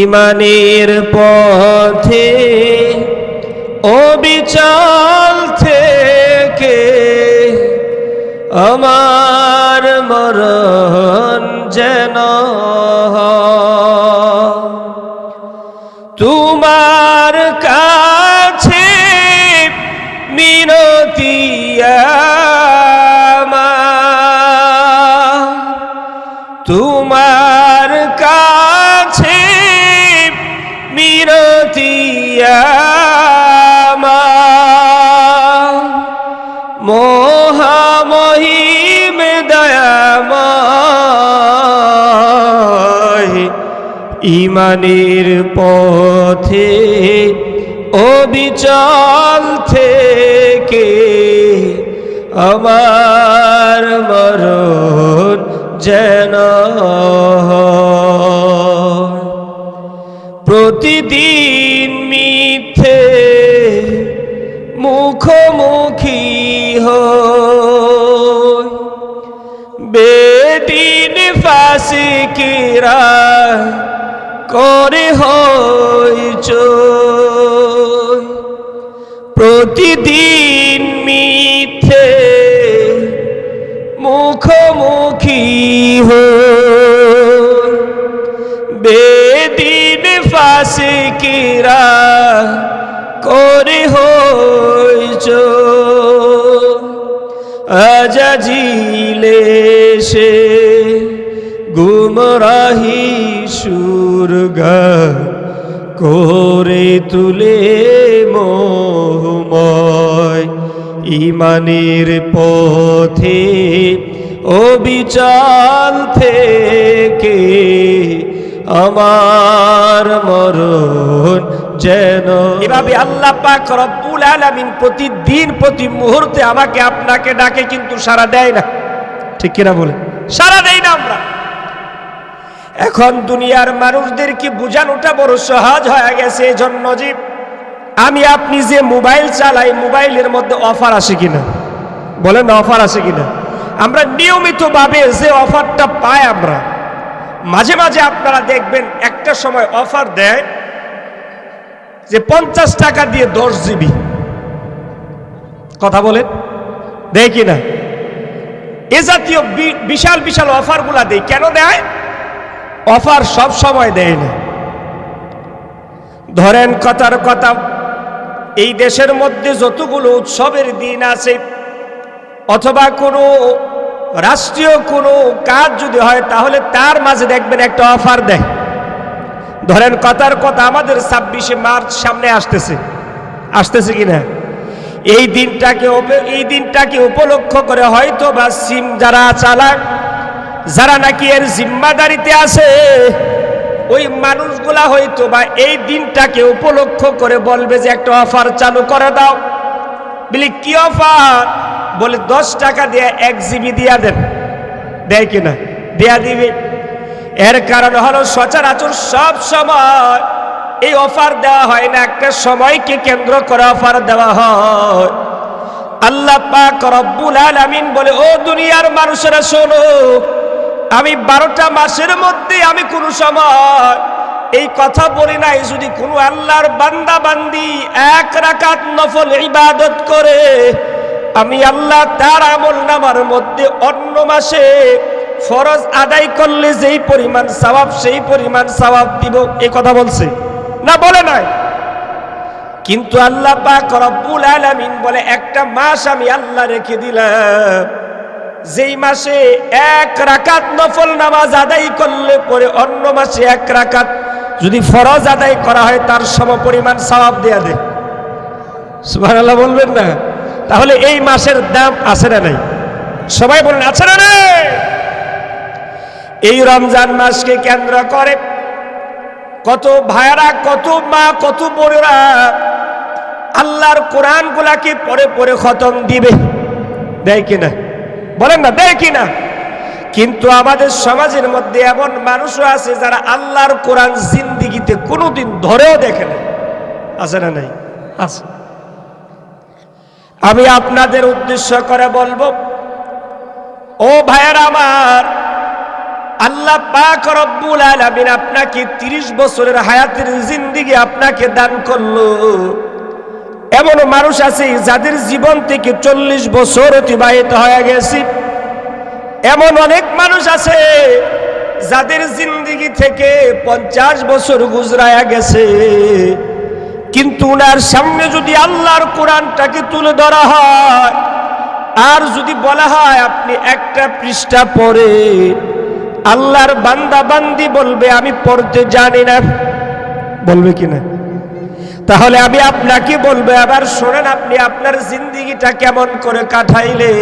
ইমানের পথে অবিচল থেকে আমার মরণ যেন তোমার কাছে মিনতি আমার, তোমার কাছে মিনতি আমার, মহামহিম দয়াময় ইমানের পথে অবিচল থেকে আমার মরণ যেন প্রতিদিন মিথ্যে মুখোমুখি হই, বেদিন ফাসিকিরা করে হইচই, প্রতিদিন মিথ্যে মুখোমুখি হই, বেদিন ফাসিকিরা করে হইচই, আজাজিলে সে গুমরাহি সুরগা করে তুলে মোহময় ইমানের পথে অবিচল থেকে আমার মরণ যেন। এভাবে আল্লাহ পাক রব্বুল আলামিন প্রতিদিন প্রতি মুহূর্তে আমাকে আপনাকে ডাকে, কিন্তু সাড়া দেয় না। ঠিক কিনা বলে? সাড়া দেয় না আমরা। এখন দুনিয়ার মানুষদেরকে বোঝানোটা বড় সহজ হয়ে গেছে, এজন্য যে আমি আপনি যে মোবাইল চালাই, মোবাইলের মধ্যে অফার আসে কিনা বলেন, অফার আসে কিনা? আমরা নিয়মিতভাবে যে অফারটা পাই, আমরা মাঝে মাঝে আপনারা দেখবেন একটা সময় অফার দেয় যে 50 টাকা দিয়ে 10 জিবি, কথা বলেন, দেয় কিনা? এ জাতীয় বিশাল বিশাল অফারগুলা দেয়। কেন দেয়? অফার সব সময় দেয় না। ধরেন কথার কথা, এই দেশের মধ্যে যতগুলো উৎসবের দিন আছে অথবা কোনো রাষ্ট্রীয় কোনো কাজ যদি হয়, তাহলে তার মাঝে দেখবেন একটা অফার দেয়। ধরেন কথার কথা, আমাদের 26শে মার্চ সামনে আসতেছে কিনা? এই দিনটাকে উপলক্ষ করে হয়তো বা সিম যারা চালাক, যারা নাকি এর জিম্মাদারিতে আছে, ওই মানুষগুলা হয়তো বা এই দিনটাকে উপলক্ষ করে বলবে যে একটা অফার চালু করে দাও। বলি কি অফার? বলে 10 টাকা দিয়ে 1 জিবি দিয়া দেন। দেয় কিনা? দেয়া দিবে। এর কারণ হলো সচরাচর সব সময় এই অফার দেওয়া হয় না, একটা সময়কে কেন্দ্র করে অফার দেওয়া হয়। আল্লাহ পাক রব্বুল আলামিন বলে, ও দুনিয়ার মানুষেরা শোনো, আমি 12টা মাসের মধ্যে আমি কোনো সময় এই কথা বলি নাই, যদি কোনো আল্লাহর বান্দা বান্দি 1 রাকাত নফল ইবাদত করে, আমি আল্লাহ তার আমল নামার মধ্যে অন্য মাসে ফরজ আদায় করলে যেই পরিমাণ সওয়াব, সেই পরিমাণ সওয়াব দিব। এই কথা বলছে না? বলে নাই। কিন্তু আল্লাহ পাক রব্বুল আলামিন বলে, একটা মাস আমি আল্লাহ রেখে দিলাম, যেই মাসে 1 রাকাত নফল নামাজ আদায় করলে পরে অন্য মাসে 1 রাকাত যদি ফরজ আদায় করা হয়, তার সমপরিমাণ সওয়াব দেয়া দেয়। সুবহানাল্লাহ বলবেন না? তাহলে এই মাসের দাম আছে না নাই? সবাই বলেন, আছে না নাই? এই রমজান মাসকে কেন্দ্র করে কত ভাইরা, কত মা, কত বোনেরা আল্লাহর কোরআন গুলাকে পরে পরে খতম দিবে। দেয় কিনা? বলেন না, দেয় কিনা? কিন্তু আমাদের সমাজের মধ্যে এমন মানুষও আছে যারা আল্লাহর কোরআন জিন্দিগিতে কোনোদিন ধরেও দেখে না। আছে না নাই? আছে। আমি আপনাদের উদ্দেশ্য করে বলবো, ও ভাইয়েরা আমার, আল্লাহ পাক রব্বুল আলামিন আপনাকে 30 বছরের হায়াতের জিন্দেগি আপনাকে দান করলো। এমন মানুষ আছে যাদের জীবন থেকে 40 বছর অতিবাহিত হয়ে গেছে। এমন অনেক মানুষ আছে যাদের জিন্দেগি থেকে 50 বছর গুজরায়া গেছে, কিন্তু উনার সামনে যদি আল্লাহর কোরআনটাকে তুলে ধরা হয় আর যদি বলা হয় আপনি একটা পৃষ্ঠা পড়ে, আল্লাহর বান্দা বান্দি বলবে আমি পড়তে জানি না, বলবে কিনা? তাহলে আমি আপনাকে বলবো, আবার শোনেন, আপনি আপনার জিন্দেগিটা কেমন করে কাটাইলে।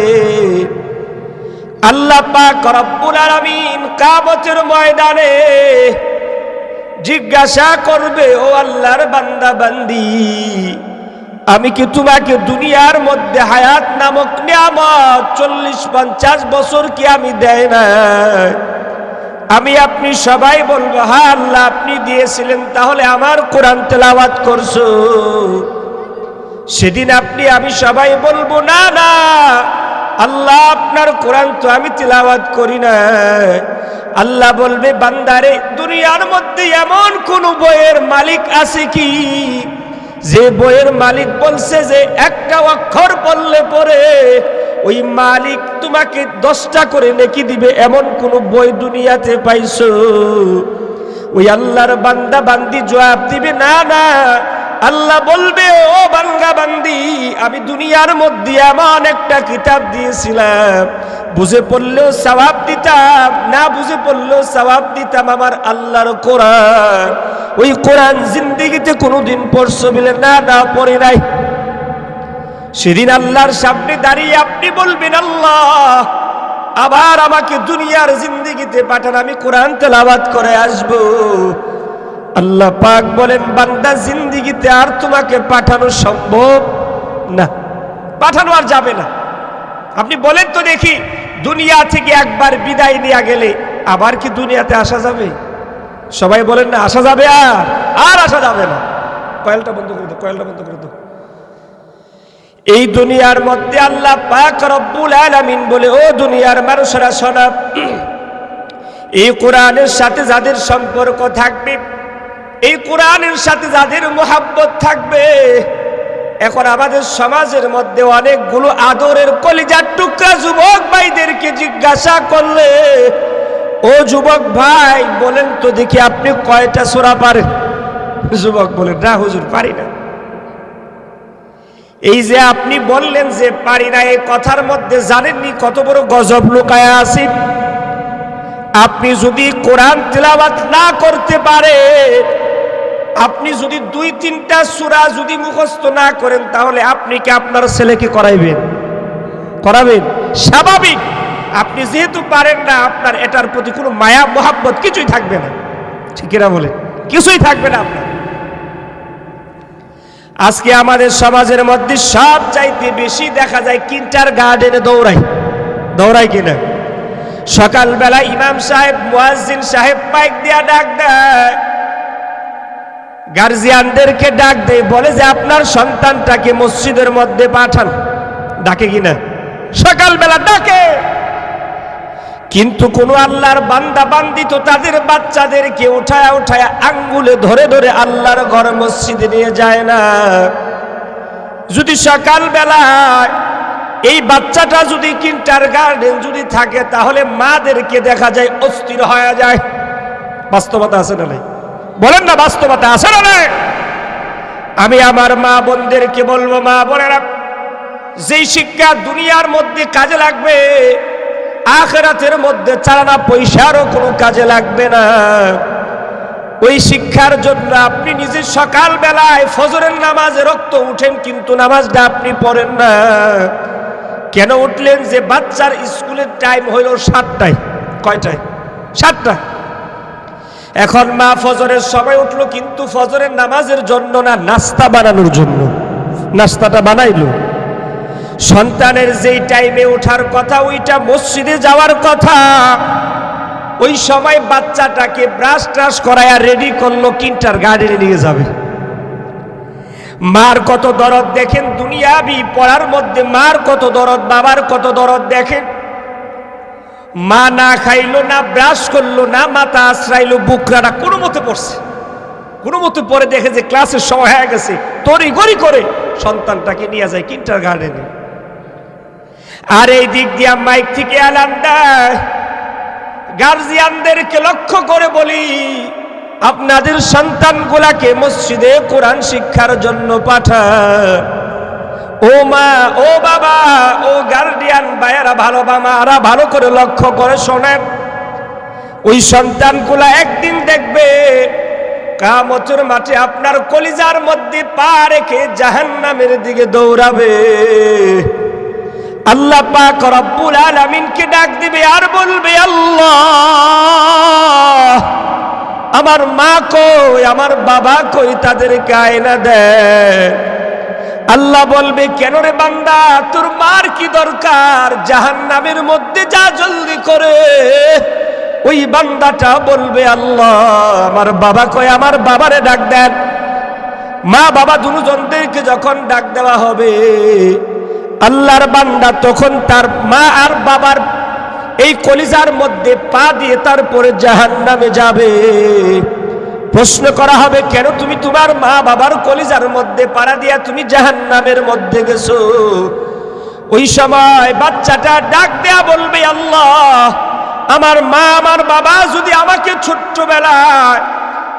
আল্লাহ পাক রব্বুল আলামিন কিয়ামতের ময়দানে জিজ্ঞাসা করবে, ও আল্লাহর বান্দা বান্দি, আমি কি তোমাকে দুনিয়ার মধ্যে হায়াত নামক নিয়ামত 40-50 বছর কি আমি দেয় না? আমি আপনি সবাই বলবো হ্যাঁ আল্লাহ আপনি দিয়েছিলেন, তাহলে আমার কোরআন তেলাওয়াত করছো। সেদিন আপনি আমি সবাই বলবো না না আল্লাহ আপনার কোরআন তো আমি তেলাওয়াত করি না। আল্লাহ বলবে, বান্দারে, দুনিয়ার মধ্যে এমন কোন বইয়ের মালিক আছে কি যে বইয়ের মালিক বলছে যে একটা অক্ষর পড়লে পরে ওই মালিক তোমাকে 10টা করে নেকি দিবে, এমন কোন বই দুনিয়াতে পাইছো? ওই আল্লাহর বান্দা বান্দি জবাব দিবে না না। আল্লাহ বলবে, ও বান্দা বান্দি, আমি দুনিয়ার মধ্যে এমন একটা কিতাব দিয়েছিলাম, বুঝে পড়লেও সওয়াব দিতাম, না বুঝে পড়লেও সওয়াব দিতাম, আমার আল্লাহর কোরআন। ওই কোরআন জিন্দেগিতে কোনোদিন পড়ছো বলে না না পড়ে নাই। সেদিন আল্লাহর সামনে দাঁড়িয়ে আপনি বলবেন, আল্লাহ আবার আমাকে দুনিয়ার জিন্দেগিতে পাঠান, আমি কোরআন তেলাওয়াত করে আসব। আল্লাহ পাক বলেন, বান্দা, জিন্দেগিতে আর তোমাকে পাঠানো সম্ভব না, পাঠানো আর যাবে না। আপনি বলেন তো দেখি, দুনিয়া থেকে একবার বিদায় নিয়ে গেলে আবার কি দুনিয়াতে আসা যাবে? সবাই বলেন না, আসা যাবে? আর আসা যাবে না। কয়েলটা বন্ধ করে দাও, কয়েলটা বন্ধ করে দাও। এই দুনিয়ার মধ্যে আল্লাহ পাক রব্বুল আলামিন বলে, ও দুনিয়ার মানুষেরা শোনো, এই কোরআনের সাথে যাদের সম্পর্ক থাকবে, এই কোরআনের সাথে যাদের মোহাব্বত থাকবে, এখন আমাদের সমাজের মধ্যে অনেকগুলো আদরের কলিজার টুকরা যুবক ভাইদেরকে জিজ্ঞাসা করলে, ও যুবক ভাই বলেন তো দেখি আপনি কয়টা সূরা পারেন? যুবক বলেন, না হুজুর পারি না। এই যে আপনি বললেন যে পারি না, এই কথার মধ্যে জানেননি কত বড় গজব লুকায়া আছে? আপনি যদি কোরআন তেলাওয়াত না করতে পারে, আপনি যদি 2-3টা সূরা যদি মুখস্থ না করেন, তাহলে আপনি কি আপনার ছেলেকে করাইবেন? করাবেন? স্বাভাবিক। আপনি যেহেতু পারেন না, আপনার এটার প্রতি কোনো মায়া মোহাব্বত কিছুই থাকবে না। ঠিক এরা বলে কিছুই থাকবে না আপনার। আজকে আমাদের সমাজের মধ্যে সব চাইতে বেশি দেখা যায় কিন্ডারগার্টেনে দৌড়ায় কিনা। সকালবেলা ইমাম সাহেব, মুয়াজ্জিন সাহেব মাইক দিয়া ডাক দেয়, গার্জিয়ানদেরকে ডাক দেয়, বলে যে আপনার সন্তানটাকে মসজিদের মধ্যে পাঠান। ডাকে কিনা? সকালবেলা ডাকে। কিন্তু কোন আল্লাহর বান্দা বান্দি তো তাদের বাচ্চাদেরকে উঠায়া উঠায়া আঙ্গুলে ধরে ধরে আল্লাহর ঘর মসজিদে নিয়ে যায় না। যদি সকালবেলায় এই বাচ্চাটা যদি কিন্ডারগার্টেন যদি থাকে, তাহলে মাদেরকে দেখা যায় অস্থির হয়ে যায়। বাস্তবতা আছে না নাই? বলেন না, বাস্তবতা আছে না নাই? আমি আমার মা বোনদেরকে বলবো, মা বোনেরা, যেই শিক্ষা দুনিয়ার মধ্যে কাজে লাগবে, আখিরাতের মধ্যে চালানা পয়সারও কোনো কাজে লাগবে না, ওই শিক্ষার জন্য আপনি নিজে সকালবেলায় ফজরের নামাজে রক্ত উঠেন, কিন্তু নামাজটা আপনি পড়েন না। কেন উঠলেন? যে বাচ্চার স্কুলের টাইম হইল 7টায়। কয়টায়? 7টা। এখন মা ফজরের সময় উঠলো, কিন্তু ফজরের নামাজের জন্য না, নাস্তা বানানোর জন্য। নাস্তাটা বানাইলো। সন্তানের যেই টাইমে ওঠার কথা, ওইটা মসজিদে যাওয়ার কথা, ওই সময় বাচ্চাটাকে ব্রাশ ট্রাশ করায়া রেডি করলো, কিন্ডারগার্টেনে নিয়ে যাবে। মার কত দরদ দেখেন, দুনিয়াবি পড়ার মধ্যে মার কত দরদ, বাবার কত দরদ দেখেন। মা না খাইলো না, ব্রাশ করলো না, মাথা আশ্রাইলো, বুকরাটা কোনো মতে পড়ছে। কোনো মতে পরে দেখে যে ক্লাসের সময় হয়ে গেছে, তড়ি গড়ি করে সন্তানটাকে নিয়ে যায় কিন্টার গার্ডেনে। আর এই দিক দিয়া মাইক থেকে এলান দেয়, গার্জিয়ানদেরকে লক্ষ্য করে বলি, আপনাদের সন্তানগুলাকে মসজিদে কোরআন শিক্ষার জন্য পাঠান। ও মা, ও বাবা, ও গার্ডিয়ান ভাইয়েরা, ভালো মারা, ভালো করে লক্ষ্য করে শোনেন। ওই সন্তানগুলা একদিন দেখবে কিয়ামতের মাঠে আপনার কলিজার মধ্যে পা রেখে জাহান্নামের দিকে দৌড়াবে। আল্লাহ পাক রব্বুল আলামিনকে ডাক দিবে আর বলবে, আল্লাহ, আমার মা কই, আমার বাবা কই, তাদেরকে আয়না দেন। আল্লাহ বলবে, কেন রে বান্দা, তোর মার কি দরকার? জাহান্নামের মধ্যে যা জলদি করে। ওই বান্দাটা বলবে, আল্লাহ, আমার বাবা কই, আমার বাবারে ডাক দেন। মা বাবা দুজনদেরকে যখন ডাক দেওয়া হবে, আল্লাহর বান্দা তখন তার মা আর বাবার এই কলিজার মধ্যে পা দিয়ে তারপরে জাহান্নামে যাবে। প্রশ্ন করা হবে, কেন তুমি তোমার মা বাবার কলিজার মধ্যে পাড়া দিয়া তুমি জাহান্নামের মধ্যে গেছো? ওই সময় বাচ্চাটা ডাক দেয়া বলবে, আল্লাহ, আমার মা আমার বাবা যদি আমাকে ছোট্টবেলায়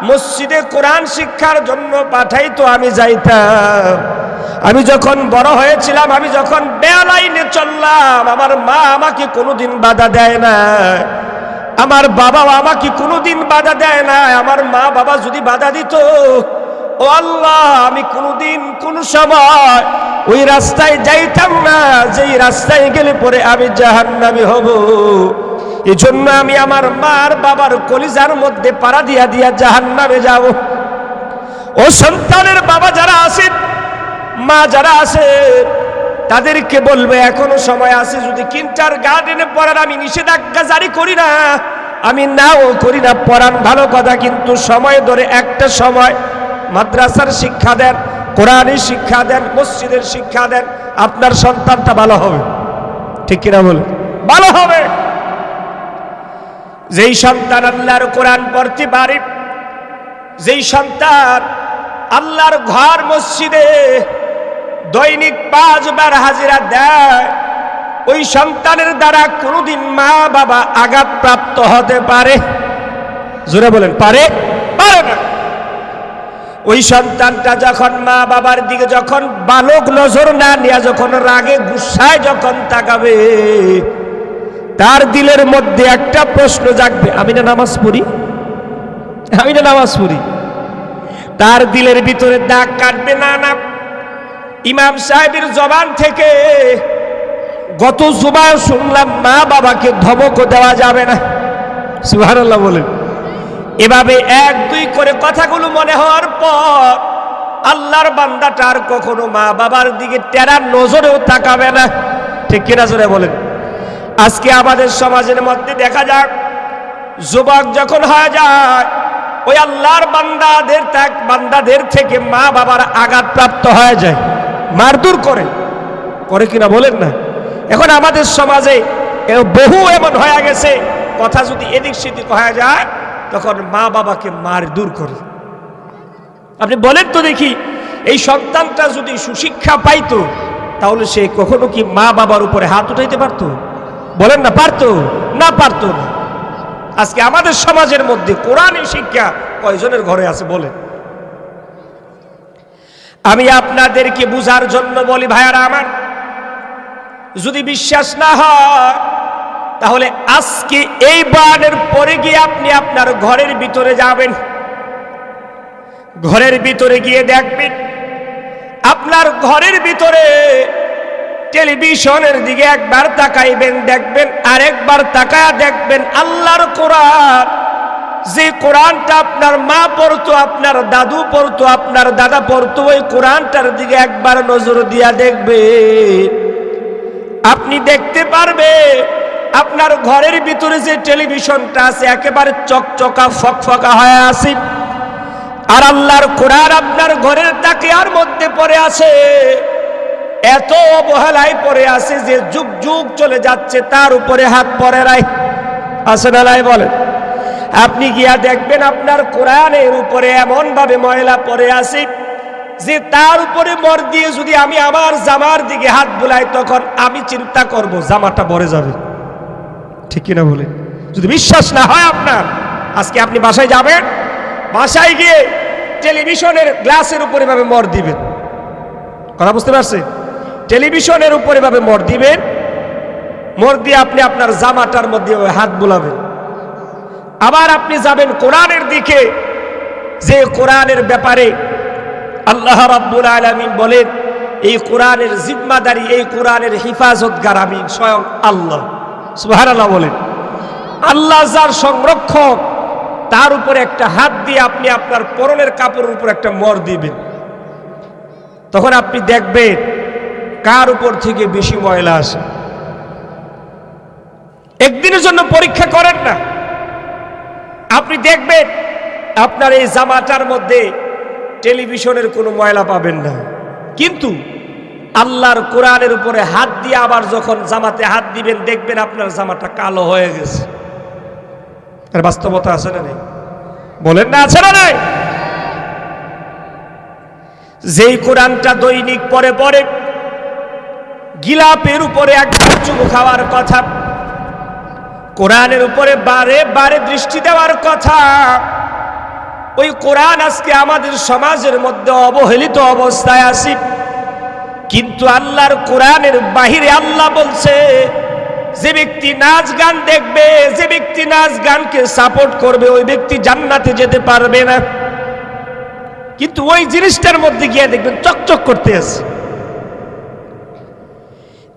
মসজিদে কোরআন শিক্ষার জন্য পাঠাইতো, আমি যাইতাম। আমি যখন বড় হয়েছিলাম, আমি যখন বেলাইনে চললাম, আমার মা আমাকে কোনোদিন বাধা দেয় না, আমার বাবাও আমাকে কোনোদিন বাধা দেয় না। আমার মা বাবা যদি বাধা দিত, ও আল্লাহ, আমি কোনোদিন কোনো সময় ওই রাস্তায় যাইতাম না, যেই রাস্তায় গেলে পরে আমি জাহান্নামী হব। এই জন্য আমি আমার মার বাবার কলিজার মধ্যে পাড়া দিয়া দিয়া জাহান্নামে যাব। ও সন্তানের বাবা যারা আছেন, মা যারা আছে, তাদেরকে বলবে, এখনো সময় আছে, যদি কিন্টার গার্ডেনে পড়ার আমি নিষেধাজ্ঞা জারি করি না, আমি নাও করি না, পড়ান ভালো কথা, কিন্তু সময় ধরে একটা সময় মাদ্রাসার শিক্ষা দেন, কোরআনের শিক্ষা দেন, মসজিদের শিক্ষা দেন, আপনার সন্তানটা ভালো হবে। ঠিক কিনা বলে? ভালো হবে। যেই সন্তান আল্লাহর কোরআন পড়তে পারে, যেই সন্তান আল্লাহর ঘর মসজিদে দৈনিক 5 বার হাজিরা দেয়, ওই সন্তানের দ্বারা কোনোদিন মা বাবা আঘাতপ্রাপ্ত হতে পারে? জোরে বলেন, পারে? পারে না। ওই সন্তানটা যখন মা বাবার দিকে যখন বালক নজর না নিয়ে যখন রাগে গুসায় যখন তাকাবে, তার দিলের মধ্যে একটা প্রশ্ন জাগবে, আমি না নামাজ পড়ি, আমি না নামাজ পড়ি। তার দিলের ভিতরে দাগ কাটবে, না না, ইমাম সাহেবের জবান থেকে গত জুমায় শুনলাম মা বাবাকে ধমক দেওয়া যাবে না। সুবহানাল্লাহ বলেন। এভাবে 1-2 করে কথাগুলো মনে হওয়ার পর আল্লাহর বান্দাটা আর কখনো মা বাবার দিকে টেরা নজরেও তাকাবে না। ঠিক কিনা জোরে বলেন? আজকে আমাদের সমাজের মধ্যে দেখা যাক, যুবক যখন হয়ে যায়, ওই আল্লাহর বান্দাদের থেকে মা বাবার আঘাতপ্রাপ্ত হয়ে যায়, মারধর করে কিনা বলেন না? এখন আমাদের সমাজে বহু এমন হয়ে গেছে, কথা যদি এদিক সেদিক হয়ে যায়, তখন মা বাবাকে মারধর করে। আপনি বলেন তো দেখি, এই সন্তানটা যদি সুশিক্ষা পাইতো, তাহলে সে কখনো কি মা বাবার উপরে হাত উঠাইতে পারতো? বলেন না, পারতো? না, পারতো না। আজকে আমাদের সমাজের মধ্যে কোরআনের শিক্ষা কয়জনের ঘরে আছে বলেন? আমি আপনাদেরকে বুঝার জন্য বলি, ভাইয়ারা আমার, যদি বিশ্বাস না হয় তাহলে আজকে এই বানের পরে গিয়ে আপনি আপনার ঘরের ভিতরে যাবেন, ঘরের ভিতরে গিয়ে দেখবেন, আপনার ঘরের ভিতরে টেলিভিশনের দিকে একবার তাকাইবেন, দেখবেন, আরেকবার তাকায়া দেখবেন আল্লাহর কোরআন, যে কোরআনটা আপনার মা পড়তো, আপনার দাদু পড়তো, আপনার দাদা পড়তো, ওই কোরআনটার দিকে একবার নজর দিয়া দেখবেন, আপনি দেখতে পারবে আপনার ঘরের ভিতরে যে টেলিভিশনটা আছে একেবারে চকচকা ফকফকা হয়ে আছে, আর আল্লাহর কোরআন আপনার ঘরের তাকিয়ার মধ্যে পড়ে আছে, এত অবহেলায় পড়ে আছে যে যুগ যুগ চলে যাচ্ছে, তার উপরে হাত পড়ে নাই। আছে না নাই বলেন? আপনি গিয়া দেখবেন আপনার কোরআনের উপরে এমন ভাবে ময়লা পড়ে আছে যে তার উপরে মর দিয়ে যদি আমি আমার জামার দিকে হাত বুলাই, তখন আমি চিন্তা করব জামাটা ভরে যাবে। ঠিক কিনা বলে? যদি বিশ্বাস না হয় আপনার, আজকে আপনি বাসায় যাবেন, বাসায় গিয়ে টেলিভিশনের গ্লাসের উপরে ভাবে মর দিবেন। কথা বুঝতে পারছেন? টেলিভিশনের উপরে ভাবে মর দিবেন, মর দিয়ে আপনি আপনার জামাটার মধ্যে হাত বুলাবেন। আবার আপনি যাবেন কোরআনের দিকে, যে কোরআনের ব্যাপারে আল্লাহ রাব্বুল আলামিন বলেন এই কোরআনের জিম্মাদারি, এই কোরআনের হিফাজতগার আমি স্বয়ং আল্লাহ। সুবহানাল্লাহ বলেন। আল্লাহ যার সংরক্ষক, তার উপরে একটা হাত দিয়ে আপনি আপনার পরনের কাপড়ের উপর একটা মর দিবেন, তখন আপনি দেখবেন কার উপর থেকে বেশি ময়লা আসে। একদিনের জন্য পরীক্ষা করেন না, আপনি দেখবেন আপনার এই জামাটার মধ্যে টেলিভিশনের কোনো ময়লা পাবেন না, কিন্তু আল্লাহর কোরআনের উপরে হাত দিয়ে আবার যখন জামাতে হাত দিবেন, দেখবেন আপনার জামাটা কালো হয়ে গেছে। এর বাস্তবতা আছে না নেই? বলেন না, আছে না নাই? যেই কোরআনটা দৈনিক পরে পরে গিলাপের উপরে একবার চুমু খাওয়ার কথা, কোরআনের উপরে বারে বারে দৃষ্টি দেওয়ার কথা, ওই কোরআন আজকে আমাদের সমাজের মধ্যে অবহেলিত অবস্থায় আছে। কিন্তু আল্লাহর কোরআনের বাহিরে আল্লাহ বলছে, যে ব্যক্তি নাচ গান দেখবে, যে ব্যক্তি নাচ গানকে সাপোর্ট করবে, ওই ব্যক্তি জান্নাতে যেতে পারবে না। কিন্তু ওই জিনিসটার মধ্যে গিয়ে দেখবেন চকচক করতে আছে।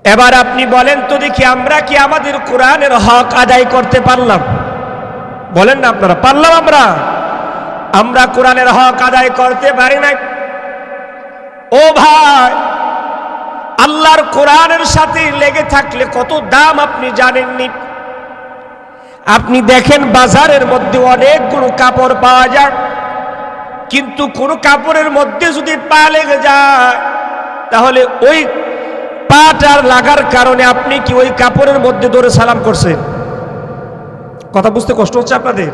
এবার আপনি বলেন তো দেখি, আমরা কি আমাদের কোরআনের হক আদায় করতে পারলাম? বলেন না আপনারা, পারলাম? আমরা কোরআনের হক আদায় করতে পারি না। ও ভাই, আল্লাহর কোরআনের সাথে লেগে থাকলে কত দাম আপনি জানেননি। আপনি দেখেন বাজারের মধ্যে অনেকগুলো কাপড় পাওয়া যায়, কিন্তু কোন কাপড়ের মধ্যে যদি পা লেগে যায়, তাহলে ওই পাটার লাগার কারণে আপনি কি ওই কাপড়ের মধ্যে ধরে সালাম করছেন? কথা বুঝতে কষ্ট হচ্ছে আপনাদের?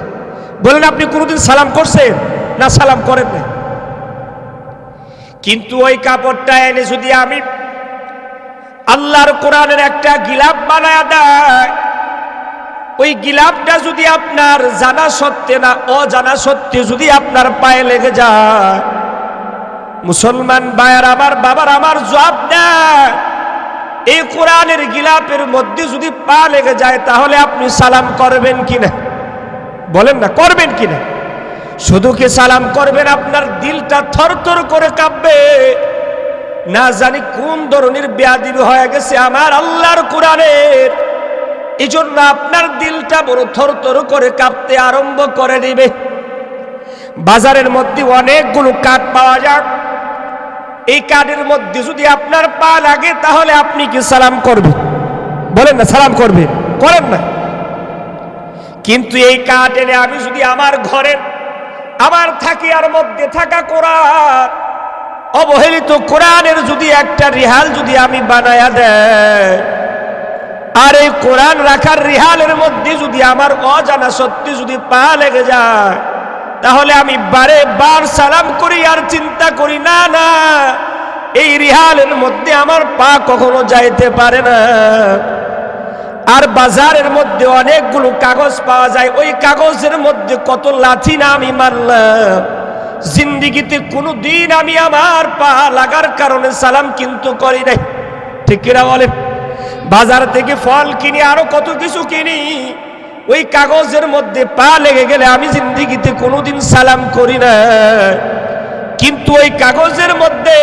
বলেন, আপনি কোনোদিন সালাম করছেন? না, সালাম করেন না। কিন্তু ওই কাপড়টা এনে যদি আমি আল্লাহর কোরআনের একটা গিলাপ বানায়া দেয়, ওই গিলাপটা যদি আপনার জানা সত্ত্বে না অজানা সত্ত্বে যদি আপনার পায়ে লেগে যায়, মুসলমান ভাইয়ার আমার, বাবার আমার, জবাব দেয়, এই কোরআনের গিলাপের মধ্যে যদি পা লেগে যায়, তাহলে আপনি সালাম করবেন কিনা? বলেন না, করবেন কিনা? শুধু কি সালাম করবেন, আপনার দিলটা থরথর করে কাঁপবে। না জানি কোন ধরনের বেয়াদবি হয়ে গেছে আমার আল্লাহর কোরআনের, এই জন্য আপনার দিলটা বড় থরথর করে কাঁপতে আরম্ভ করে দিবে। বাজারের মধ্যে অনেকগুলো কাঠ পাওয়া যায়, এই কাঠের মধ্যে যদি আপনার পা লাগে, তাহলে আপনি কি সালাম করবেন? বলেন না, সালাম করবেন? করেন না। কিন্তু এই কাঠ এনে আমি যদি আমার ঘরের, আমার থাকিয়ার মধ্যে থাকা কোরআন, অবহেলিত কোরআনের যদি একটা রিহাল যদি আমি বানায়া দেয়, আর এই কোরআন রাখার রিহালের মধ্যে যদি আমার অজানা সত্যি যদি পা লেগে যায়, তাহলে আমি বারে বার সালাম করি আর চিন্তা করি, না না, এই রিহালের মধ্যে আমার পা কখনো যাইতে পারে না। আর বাজারের মধ্যে অনেকগুলো কাগজ পাওয়া যায়, ওই কাগজের মধ্যে কত লাথি না আমি মারলাম, জিন্দিগিতে কোনো দিন আমি আমার পা লাগার কারণে সালাম কিন্তু করি নাই। ঠিক কিনা বলেন? বাজার থেকে ফল কিনি, আরো কত কিছু কিনি, ওই কাগজের মধ্যে পা লেগে গেলে আমি জিন্দিগিতে কোনোদিন সালাম করি না। কিন্তু ওই কাগজের মধ্যে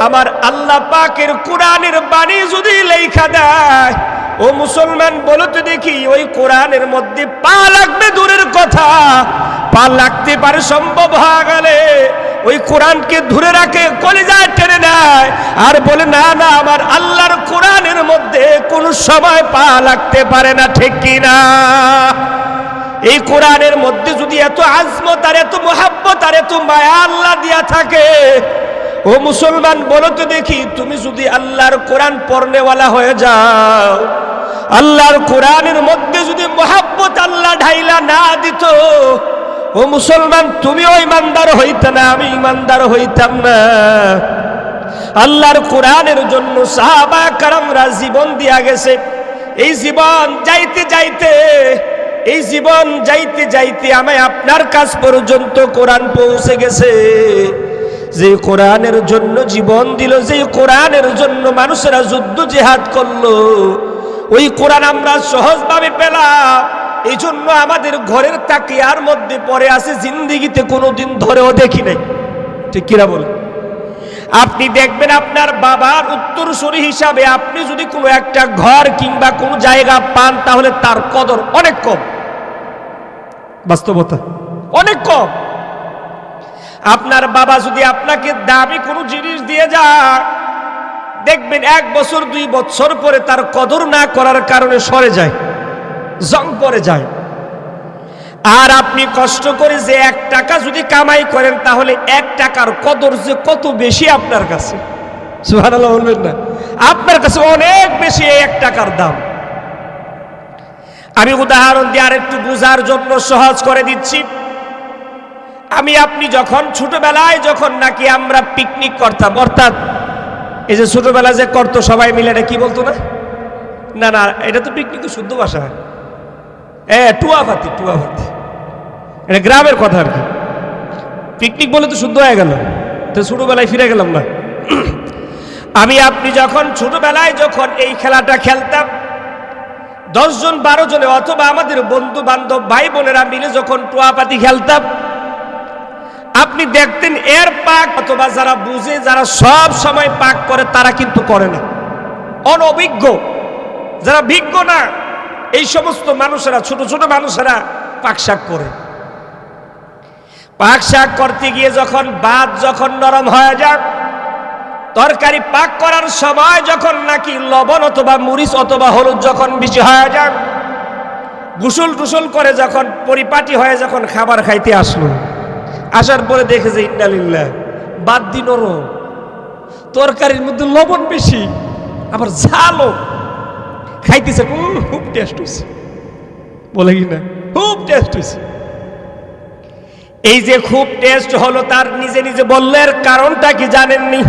আমার আল্লাহ পাকের কোরআনের বাণী যদি লেখা দেয়, ও মুসলমান বলো তো দেখি, ওই কোরআনের মধ্যে পা লাগবে দূরের কথা, পা লাগতে পারে সম্ভব হয়ে গেলে ওই কোরআনকে ধরে রাখে, কলিজায় টেনে নেয় আর বলে, না না, আমার আল্লাহর কোরআনের মধ্যে কোনো সময় পা লাগতে পারে না। ঠিক কিনা? এই কোরআনের মধ্যে যদি এত আজমত আর এত মোহাব্বত আর এত মায়া আল্লাহ দিয়া থাকে, ও মুসলমান বলো তো দেখি, তুমি যদি আল্লাহর কোরআন পড়নেওয়ালা হয়ে যাও, আল্লাহর কোরআনের মধ্যে যদি মোহাব্বত আল্লাহ ঢাইলা না দিত, ও মুসলমান তুমিও ইমানদার হইতে না, আমি ইমানদার হইতাম না। আল্লাহর কোরআনের জন্য সাহাবা কারামরা জীবন দিয়া গেছে। এই জীবন যাইতে যাইতে আমি আপনার কাছ পর্যন্ত কোরআন পৌঁছে গেছে। যে কোরআনের জন্য জীবন দিল, যে কোরআনের জন্য মানুষেরা যুদ্ধ জিহাদ করলো, ওই কোরআন আমরা সহজভাবে পেলাম। এই জন্য আমাদের ঘরের তাকিয়ার মধ্যে পড়ে আছে, জিন্দেগিতে কোনোদিন ধরেও দেখি নাই। ঠিক কিনা বলে? আপনি দেখবেন আপনার বাবার উত্তরসূরি হিসাবে আপনি যদি কোনো একটা ঘর কিংবা কোনো জায়গা পান, তাহলে তার কদর অনেক কম। বাস্তবতা অনেক কম। আপনার বাবা যদি আপনাকে দামি কোনো জিনিস দিয়ে যায়, দেখবেন 1 বছর 2 বছর পরে তার কদর না করার কারণে সরে যায়, জং পড়ে যায়। আর আপনি কষ্ট করে যে 1 টাকা যদি কামাই করেন, তাহলে 1 টাকার কদর যে কত বেশি আপনার কাছে, সুবহানাল্লাহ বলবেন না? আপনার কাছে অনেক বেশি এই 1 টাকার দাম। আমি উদাহরণ দিয়ে আর একটু বোঝার জন্য সহজ করে দিচ্ছি। আমি আপনি যখন ছোটবেলায় যখন নাকি আমরা পিকনিক করতাম, অর্থাৎ এই যে ছোটবেলা যে করতো সবাই মিলে, এটা কি বলতো না? না না, এটা তো পিকনিকের শুদ্ধ ভাষা। টুয়াপাতি, এটা গ্রামের কথা আর কি। পিকনিক বলে তো শুদ্ধ হয়ে গেল, তো ছোটবেলায় ফিরে গেলাম না। আমি আপনি যখন ছোটবেলায় যখন এই খেলাটা খেলতাম, 10 জন 12 জনে অথবা আমাদের বন্ধু বান্ধব ভাই বোনেরা মিলে যখন টুয়াপাতি খেলতাম, আপনি দেখতেন এর পাক অথবা যারা বুঝে, যারা সব সময় পাক করে, তারা কিন্তু করে না। অনভিজ্ঞ, যারা বিজ্ঞ না, এই সমস্ত মানুষেরা, ছোট ছোট মানুষেরা পাক শাক করে। পাক শাক করতে গিয়ে যখন ভাত যখন নরম হয়ে যায়, তরকারি পাক করার সময় যখন নাকি লবণ অথবা মরিচ অথবা হলুদ যখন বেশি হয়ে যায়, গোসল টুসল করে যখন পরিপাটি হয়ে যখন খাবার খাইতে আসলো, আসার পরে দেখে যে ইন্নালিল্লাহ, বাদ দি নরম, তরকারির মধ্যে লবণ বেশি, আবার ঝালও। খাইতেছে, খুব টেস্ট হয়েছে, বলে কি না, খুব টেস্ট হয়েছে। এই যে খুব টেস্ট হলো, তার নিজে নিজে বললে এর কারণটা কি জানেননি?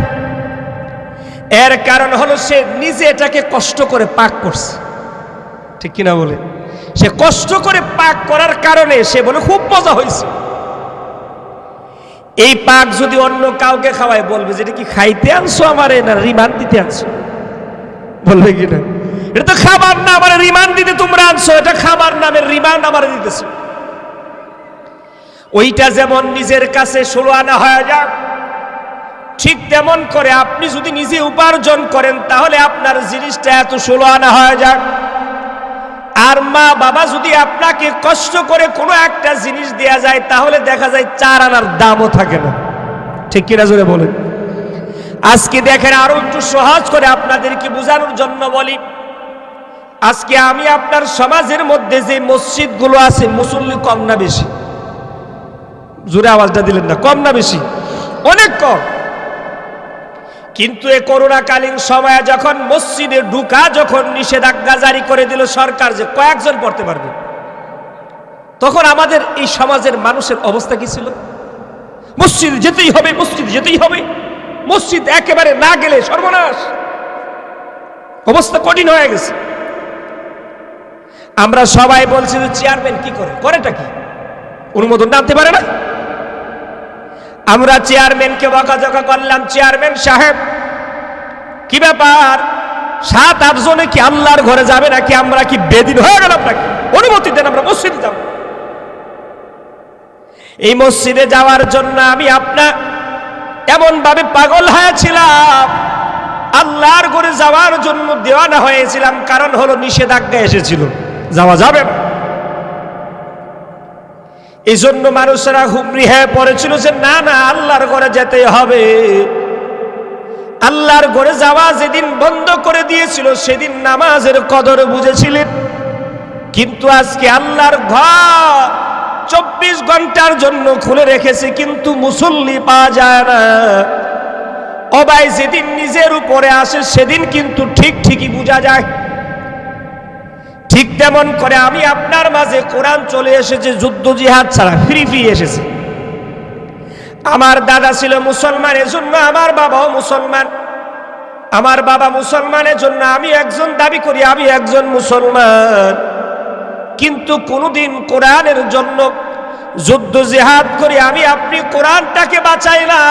এর কারণ হলো সে নিজে এটাকে কষ্ট করে পাক করছে। ঠিক কিনা বলে? সে কষ্ট করে পাক করার কারণে সে বলে খুব মজা হয়েছে। এই পাক যদি অন্য কাউকে খাওয়ায়, বলবে যে এটা কি খাইতে আনছো আমারে, না রিমান্ড দিতে আনছো? বলবে কি না? এটা তো খাবার না, আমার রিমান্ড দিতে তোমরা আনছো, এটা খাবার নামের রিমান্ড আমার দিতেছো। ওইটা যেমন নিজের কাছে 16 আনা হয়ে যাক, ঠিক তেমন করে আপনি যদি নিজে উপার্জন করেন, তাহলে আপনার জিনিসটা এত 16 আনা হয়ে যাক। আর মা বাবা যদি আপনাকে কষ্ট করে কোনো একটা জিনিস দেয়া যায়, তাহলে দেখা যায় 4 আনার দামও থাকে না। ঠিক কিনা জোরে বলেন? আজকে দেখেন, আরো একটু সহজ করে আপনাদেরকে বোঝানোর জন্য বলি। আজকে আমি আপনার সমাজের মধ্যে যে মসজিদগুলো আছে, মুসল্লি কম না বেশি? জোরে আওয়াজটা দিলেন না, কম না বেশি? অনেক কম। কিন্তু এই করোনাকালীন সময়ে যখন মসজিদে ঢুকা যখন নিষেধাজ্ঞা জারি করে দিল সরকার, যে কয়েকজন পড়তে পারবে, তখন আমাদের এই সমাজের মানুষের অবস্থা কি ছিল? মসজিদ যেতেই হবে, মসজিদ যেতেই হবে, মসজিদ একেবারে না গেলে সর্বনাশ, অবস্থা কঠিন হয়ে গেছে। আমরা সবাই বলছি যে চেয়ারম্যান কি করে, করেটা কি, অনুমোদন আনতে পারে না। আমরা চেয়ারম্যানকে বকাঝকা করলাম, চেয়ারম্যান সাহেব কি ব্যাপার, 7-8 জনে কি আল্লাহর ঘরে যাবে নাকি? আমরা কি বেদিন হয়ে গেলাম নাকি? অনুমতি দেন, আমরা মসজিদে যাব। এই মসজিদে যাওয়ার জন্য আমি আপনার এমন ভাবে পাগল হয়েছিলাম, আল্লাহর ঘরে যাওয়ার জন্য দেওয়ানা হয়েছিলাম। কারণ হলো নিষেধাজ্ঞা এসেছিল, যাওয়া যাবে না। এই জন্য মানুষেরা হুমরি হয়ে পড়েছিল যে না না, আল্লাহর ঘরে যেতে হবে। আল্লাহর ঘরে যাওয়া যেদিন বন্ধ করে দিয়েছিল, সেদিন নামাজের কদর বুঝেছিলেন। কিন্তু আজকে আল্লাহর ঘর 24 ঘন্টার জন্য খুলে রেখেছে, কিন্তু মুসল্লি পাওয়া যায় না। ও ভাই, যেদিন নিজের উপরে আসে সেদিন কিন্তু ঠিকই বোঝা যায়। ঠিক তেমন করে আমি আপনার মাঝে কোরআন চলে এসেছে যুদ্ধ জিহাদ ছাড়া, ফ্রি এসেছে। আমার দাদা ছিল মুসলমান, এজন্য আমার বাবাও মুসলমান। আমার বাবা মুসলমানের জন্য আমি একজন দাবি করি আমি একজন মুসলমান। কিন্তু কোনোদিন কোরআনের জন্য যুদ্ধ জিহাদ করি আমি আপনি কোরআনটাকে বাঁচাই না।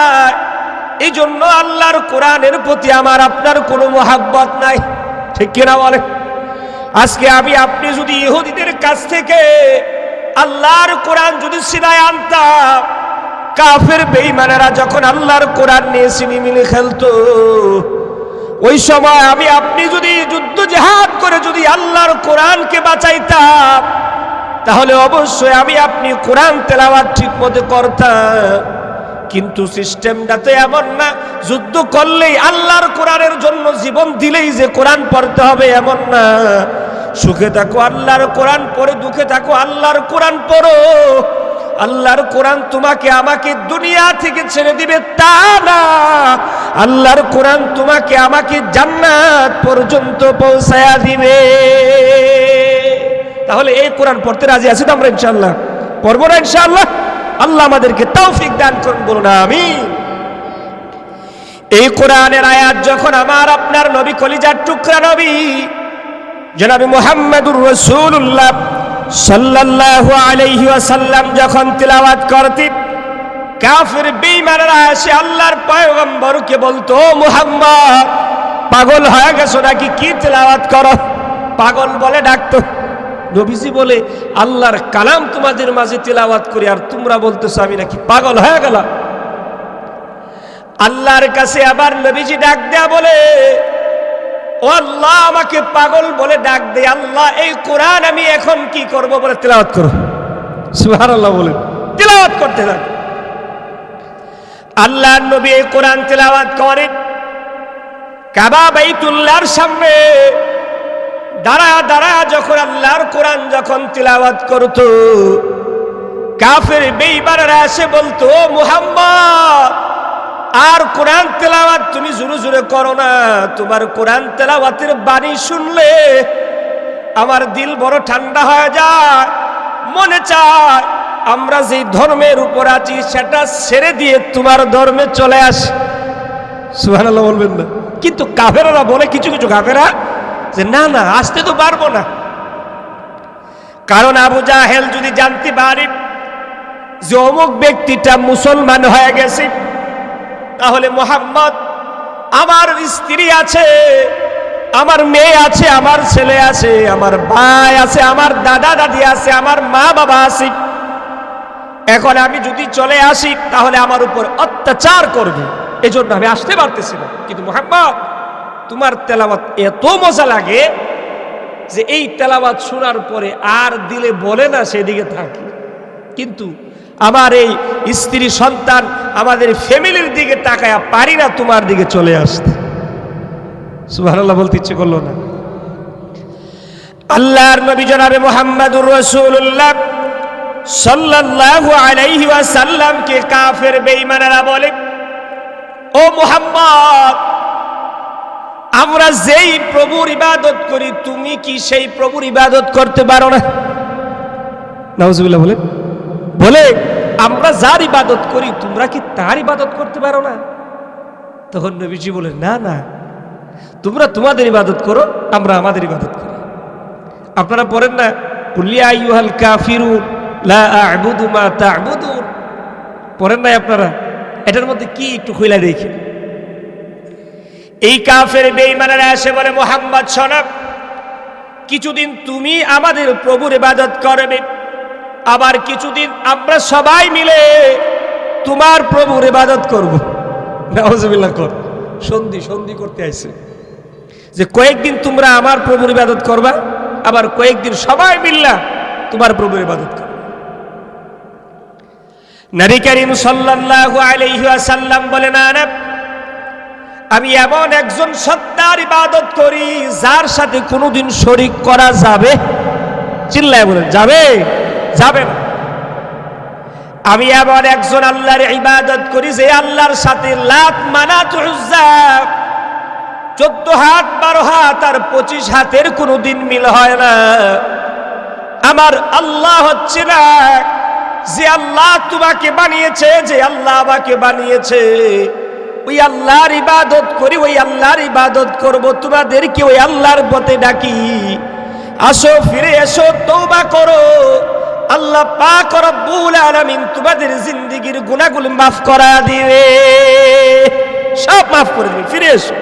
এই জন্য আল্লাহর কোরআনের প্রতি আমার আপনার কোনো মহাব্বত নাই, ঠিক কিনা বলে? আজকে আমি আপনি যদি ইহুদিদের কাছ থেকে আল্লাহর কোরআন যদি ছিনায় আনতাম, কাফের বেঈমানেরা যখন আল্লাহর কোরআন নিয়ে ছিনিমিনি খেলতো, ওই সময় আমি আপনি যদি যুদ্ধ জিহাদ করে যদি আল্লাহর কোরআনকে বাঁচাইতাম, তাহলে অবশ্যই আমি আপনি কোরআন তেলাওয়াত ঠিক মতো করতাম। কিন্তু সিস্টেমটা তো এমন না, যুদ্ধ করলেই আল্লাহর কোরআনের জন্য জীবন দিলেই যে কোরআন পড়তে হবে এমন না। সুখে থাকো আল্লাহর কোরআন পড়ে, দুঃখে থাকো আল্লাহর কোরআন পড়ো। আল্লাহর কোরআন তোমাকে আমাকে দুনিয়া থেকে ছেড়ে দিবে তা না, আল্লাহর কোরআন তোমাকে আমাকে জান্নাত পর্যন্ত পৌঁছায়া দিবে। তাহলে এই কোরআন পড়তে রাজি আছি তো আমরা? ইনশাআল্লাহ পড়বো না? ইনশাআল্লাহ আল্লাহ আমাদেরকে তৌফিক দান করুন, বলুন আমিন। এই কোরআনের আয়াত যখন আমার আপনার নবী কলিজার টুকরা নবী জনাবে মুহাম্মদুর রাসূলুল্লাহ সাল্লাল্লাহু আলাইহি ওয়াসাল্লাম যখন তিলাওয়াত করতেন, কাফির বেঈমানরা এসে আল্লাহর পয়গম্বরকে বলতো, মুহাম্মদ পাগল হয়ে গেছো নাকি, কি তিলাওয়াত করো? পাগল বলে ডাকতো। নবীজি বলে, আল্লাহর কালাম তোমাদের মাঝে তিলাওয়াত করি আর তোমরা বলতেছো আমি নাকি পাগল হয়ে গেলাম। আল্লাহর কাছে আবার নবীজি ডাক দেয়া বলে, ও আল্লাহ আমাকে পাগল বলে ডাক দে, আল্লাহ এই কোরআন আমি এখন কি করব? বলে তিলাওয়াত করো। সুবহানাল্লাহ বলে তিলাওয়াত করতে থাক। আল্লাহর নবী এই কোরআন তিলাওয়াত করেন কাবা বাইতুল্লাহর সামনে দাঁড়া দাঁড়া যখন আল্লাহর কোরআন যখন তিলাওয়াত করতো, কাফের বেঈমানরা এসে বলতো, মুহাম্মদ আর কোরআন তেলাওয়াত তুমি জোরে জোরে করো না, তোমার কোরআন তেলাওয়াতের বাণী শুনলে আমার দিল বড় ঠান্ডা হয়ে যায়, মনে চায় আমরা যেই ধর্মের উপর আছি সেটা ছেড়ে দিয়ে তোমার ধর্মে চলে আসি। সুবহানাল্লাহ বলবেন না? কিন্তু কাফেররা বলে, কিছু কিছু কাফেররা, যে না না আসতে তো পারবো না। কারণ আবু জাহেল যদি জানতে পারে যে অমুক ব্যক্তিটা মুসলমান হয়ে গেছে, তাহলে মুহাম্মদ আমার স্ত্রী আছে, আমার মেয়ে আছে, আমার ছেলে আছে, আমার ভাই আছে, আমার দাদা দাদি আছে, আমার মা বাবা আছে, এখন আমি যদি চলে আসি তাহলে আমার উপর অত্যাচার করবে, এজন্য আমি আসতে পারতেছি না। কিন্তু মুহাম্মদ তোমার তেলাওয়াত এত মজা লাগে যে এই তেলাওয়াত শোনার পরে আর দিলে বলে না সেদিকে থাকি, কিন্তু আমার এই স্ত্রী সন্তান আমাদের ফ্যামিলির দিকে তাকায়া পারি না তোমার দিকে চলে আসতে। সুবহানাল্লাহ বলতে ইচ্ছে করলো না। আল্লাহর নবী জনাবে মুহাম্মদুর রাসূলুল্লাহ সাল্লাল্লাহু আলাইহি ওয়াসাল্লামকে কাফের বেঈমানেরা বলে, ও মুহাম্মদ আমরা যেই প্রভুর ইবাদত করি তুমি কি সেই প্রভুর ইবাদত করতে পারো না? নাউজুবিল্লাহ বলে বলে আমরা যার ইবাদত করি তোমরা কি তার ইবাদত করতে পারো না? তখন নবীজি বলে, না না, তোমরা তোমাদের ইবাদত করো, আমরা আমাদের ইবাদত করি। আপনারা পড়েন না, কুল ইয়া আইয়ুহাল কাফিরুন লা আ'বুদু মা তা'বুদুন, পড়েন না আপনারা? এটার মধ্যে কি একটু খুইলা দেখি। এই কাফের বেঈমানেরা এসে বলে, মুহাম্মদ শোনো, কিছুদিন তুমি আমাদের প্রভুর ইবাদত করবে, আবার কিছুদিন আমরা সবাই মিলে তোমার প্রভুর ইবাদত করব। নাউজুবিল্লাহ কর সন্ধি করতে আইছে যে কয়েকদিন তোমরা আমার প্রভুর ইবাদত করবা, আবার কয়েকদিন সবাই মিল্লা তোমার প্রভুর ইবাদত করবে। নবী করিম সাল্লাল্লাহু আলাইহি ওয়াসাল্লাম বলেন, না, আমি এমন একজন সত্তার ইবাদত করি যার সাথে কোনোদিন শরীক করা যাবে? চিল্লায় বলেন, যাবে? যাবে না। আমি এমন একজন আল্লাহর ইবাদত করি যে আল্লাহর সাথে লাত, মানাত, উজ্জা 14 হাত 12 হাত আর 25 হাতের কোনোদিন মিল হয় না। আমার আল্লাহ হচ্ছে না, যে আল্লাহ তোমাকে বানিয়েছে, যে আল্লাহ আমাকে বানিয়েছে, ওই আল্লাহর ইবাদত করি, ওই আল্লাহর ইবাদত করব। তোমাদেরকে ওই আল্লাহর পথে ডাকি, আসো ফিরে এসো, তওবা করো। আল্লাহ পাক রব্বুল আলামিন তোমাদের জিন্দেগির গুনাহগুলো মাফ করা দিবে, সব মাফ করে দিবে, ফিরে এসো।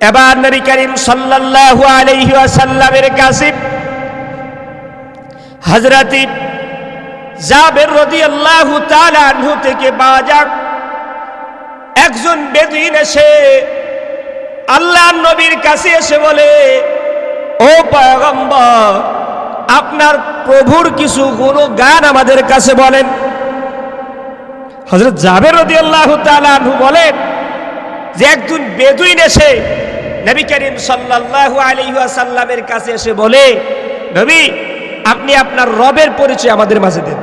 এবার নবী করিম সাল্লাল্লাহু আলাইহি ওয়াসাল্লামের কাছে হযরত জাবের রাদিয়াল্লাহু তাআলা আনহু থেকে পাওয়া যায়, একজন বেদুইন এসে আল্লাহর নবীর কাছে এসে বলে, ও পয়গম্বর, আপনার প্রভুর কিছু গুণগান আমাদের কাছে বলেন। হযরত জাবের রাদিয়াল্লাহু তাআলা আনহু বলেন যে একজন বেদুইন এসে নবী করিম সাল্লাল্লাহু আলাইহি ওয়াসাল্লামের কাছে এসে বলে, নবী, আপনি আপনার রবের পরিচয় আমাদের মাঝে দেন।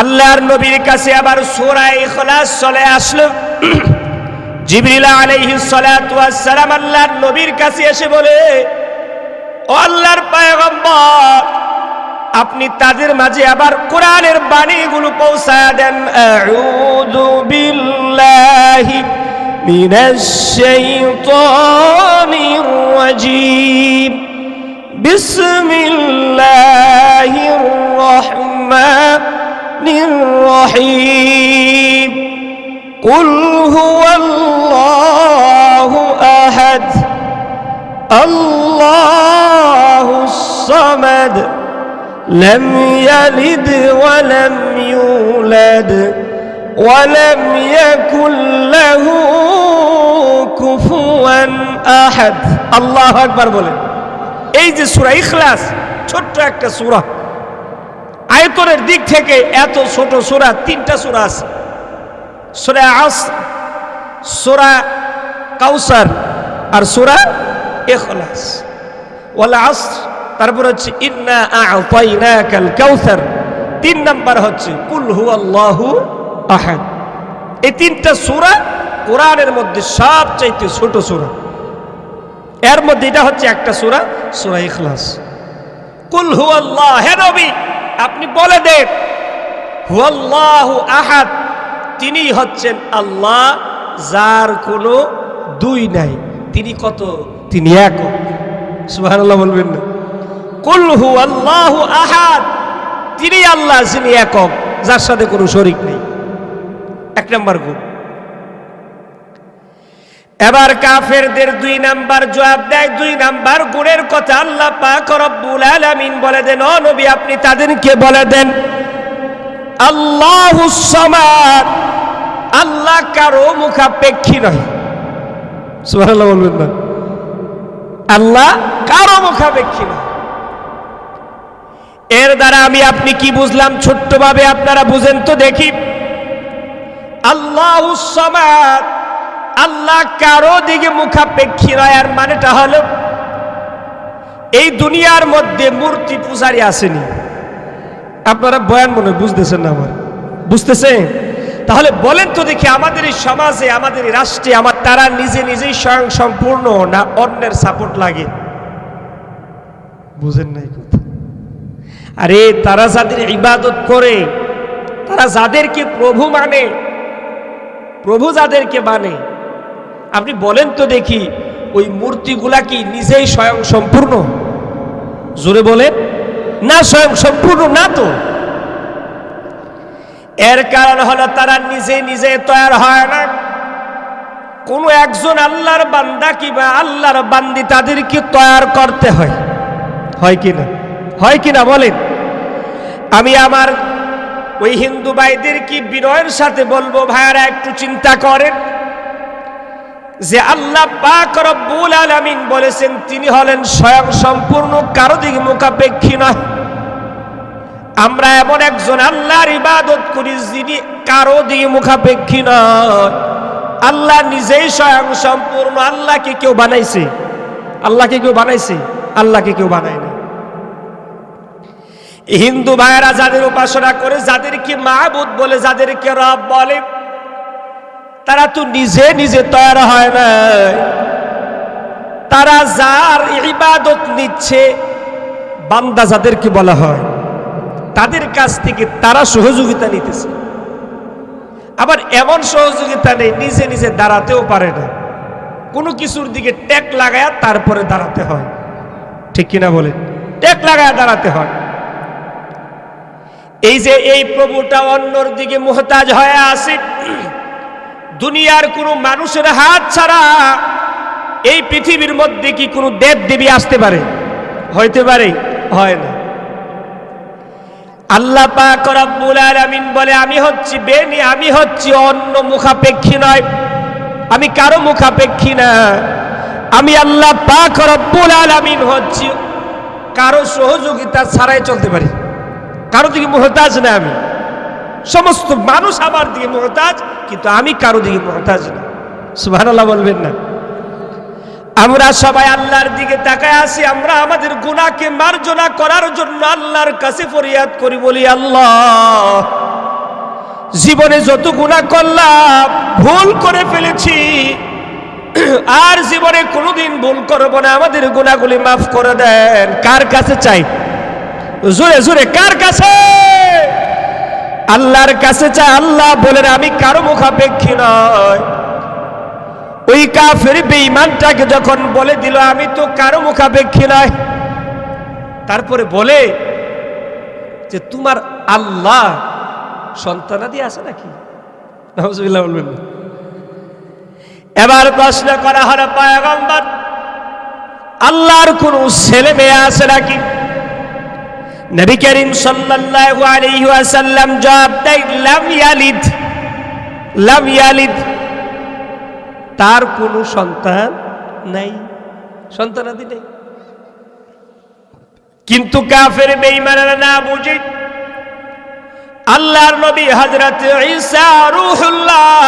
আল্লাহর নবীর কাছে আবার সূরা ইখলাস চলে আসলো। জিবরিল আলাইহিস সালাতু ওয়াস সালাম আল্লাহর নবীর কাছে এসে বলে, ও আল্লাহর পয়গম্বর, আপনি তাদের মাঝে আবার কোরআনের বাণীগুলো পৌঁছায়া দেন। আউযু বিল্লাহি মিনাশ শাইতানির রাজীম, বিসমিল্লাহির রাহমানির রহিম, কুল হুয়াল্লাহু আহাদ, আল্লাহুস সামাদ, লাম ইয়ালিদ ওয়া লাম ইউলাদ ওয়া লাম ইয়াকুল লাহু কুফুয়ান আহাদ। আল্লাহু আকবার বলেন। এই যে সূরা ইখলাস, ছোট্ট একটা সূরা, আয়তনের দিক থেকে এত ছোট সূরা, 3টা সূরা আছে, সূরা আসর, সূরা কাউসার আর সূরা ইখলাস। ওয়াল আসর, তারপর হচ্ছে ইন্না আ'তাইনাকাল কাউসার, 3 নাম্বার হচ্ছে কুল হুয়াল্লাহু আহাদ। এই 3টা সূরা কোরআনের মধ্যে সবচাইতে ছোট সূরা। এর মধ্যে এটা হচ্ছে একটা সূরা, সূরা ইখলাস। কুল হুয়াল্লাহ, হে নবী আপনি বলে দেন, হুয়াল্লাহু আহাদ, তিনি হচ্ছেন আল্লাহ, যার কোনো দুই নাই। তিনি কত? তিনি এক। সুবহানাল্লাহ বলবেন না? কুল হুয়াল্লাহু আহাদ, তিনি আল্লাহ, যিনি একক, যার সাথে কোনো শরীক নেই। 1 নাম্বার গুণ। এবার কাফেরদের 2 নাম্বার জবাব দেয়। 2 নাম্বার গুণের কথা আল্লাহ পাক রব্বুল আলামিন বলে দেন, ও নবী আপনি তাদেরকে বলে দেন, আল্লাহুস সামাদ, আল্লাহ কারো মুখাপেক্ষী নয়। সুবহানাল্লাহ বলবেন না? আল্লাহ কারো মুখাপেক্ষী নয়। এর দ্বারা আমি আপনি কি বুঝলাম? ছোট্টভাবে আপনারা বুঝেন তো দেখি। আল্লাহুস সামাদ, আল্লাহ কারো দিকে মুখাপেক্ষী নয়, আর মানেটা হলো এই দুনিয়ার মধ্যে মূর্তি পূজারী আসেনি। আপনারা বয়ান মনে বুঝতেছেন না? আমার বুঝতেছেন? তাহলে বলেন তো দেখি, আমাদের এই সমাজে, আমাদের এই রাষ্ট্রে, তারা নিজে নিজেই স্বয়ং সম্পূর্ণ না অন্যের সাপোর্ট লাগে? বুঝেন নাই কথা? আরে তারা যাদের ইবাদত করে, তারা যাদেরকে প্রভু মানে, প্রভু যাদেরকে মানে, আপনি বলেন তো দেখি ওই মূর্তিগুলা কি নিজেই স্বয়ং সম্পূর্ণ? জোরে বলেন না, স্বয়ং সম্পূর্ণ না তো। এর কারণ হলো তারা নিজে নিজে তৈরি হয় না। কোনো একজন আল্লাহর বান্দা কিংবা আল্লাহর বান্দি তাদেরকে তৈরি করতে হয়। হয় কিনা? হয় কিনা বলেন? আমি আমার ওই হিন্দু ভাইদের কি বিনয়ের সাথে বলবো, ভাইয়ারা একটু চিন্তা করেন যে আল্লাহ পাক রব্বুল আলামিন বলেছেন তিনি হলেন স্বয়ং সম্পূর্ণ, কারো দিকে মুখাপেক্ষী নয়। আমরা এমন একজন আল্লাহর ইবাদত করি যিনি কারো দিকে মুখাপেক্ষী নয়। আল্লাহ নিজেই স্বয়ং সম্পূর্ণ। আল্লাহকে কেউ বানাইছে? আল্লাহকে কেউ বানাইছে? আল্লাহকে কেউ বানায় না। হিন্দু ভাইয়েরা যাদের উপাসনা করে, যাদেরকে মাহবুদ বলে, যাদেরকে রব বলে, তারা তো নিজে নিজে তৈরি হয় না, তারা যার ইবাদত নিচ্ছে বান্দা যাদেরকে বলা হয় তাদের কাছ থেকে তারা সহযোগিতা নিতেছে। আবার এমন সহযোগিতা নেই, নিজে নিজে দাঁড়াতেও পারে না, কোনো কিছুর দিকে ট্যাগ লাগায়া তারপরে দাঁড়াতে হয়, ঠিক কিনা বলেন? ট্যাগ লাগায়া দাঁড়াতে হয়। এই যে এই প্রভুটা অন্যর দিকে মুহতাজ হয়ে আছে, দুনিয়ার কোনো মানুষের হাত ছাড়া এই পৃথিবীর মধ্যে কি কোনো দেব দেবী আসতে পারে? হইতে পারে? হয় না। আল্লাহ পাক রব্বুল আলামিন বলে আমি হচ্ছি অন্য মুখাপেক্ষী নয়, আমি কারো মুখাপেক্ষী না, আমি আল্লাহ পাক রব্বুল আলামিন হচ্ছি কারো সহযোগিতা ছাড়াই চলতে পারি, কারো দিকে মুহতাজ না। আমি সমস্ত মানুষ আমার দিকে মুহতাজ, কিন্তু আমি কারো দিকে মুহতাজ না। সুবহানাল্লাহ বলবেন না? আমরা সবাই আল্লাহর দিকে তাকায় আছি, আমরা আমাদের গুনাহকে মার্জনা করার জন্য আল্লাহর কাছে ফরিয়াদ করি, বলি আল্লাহ জীবনে যত গুনাহ করলাম ভুল করে ফেলেছি, আর জীবনে কোনোদিন ভুল করব না, আমাদের গুনাহগুলি মাফ করে দেন। কার কাছে চাই? জোরে জোরে কার কাছে? আল্লাহর কাছে চাই। আল্লাহ বলেন আমি কারো মুখাপেক্ষী নয়। ওই কাফের বেঈমানটাকে যখন বলে দিল আমি তো কারো মুখাপেক্ষী নয়, তারপরে বলে যে তোমার আল্লাহ সন্তানাদি আছে নাকি? নাউজুবিল্লাহ বলবেন। এবার প্রশ্ন করা হলো পয়গম্বর আল্লাহর কোন ছেলে মেয়ে আছে নাকি? নবী করিম সাল্লাল্লাহু আলাইহি ওয়াসাল্লাম জবাব দেয় লাম ইয়ালিদ, লাম ইয়ালিদ, তার কোনো সন্তান নাই, সন্তানাদি নেই। কিন্তু কাফের বেঈমানেরা না বুঝে আল্লাহর নবী হযরত ঈসা রূহুল্লাহ,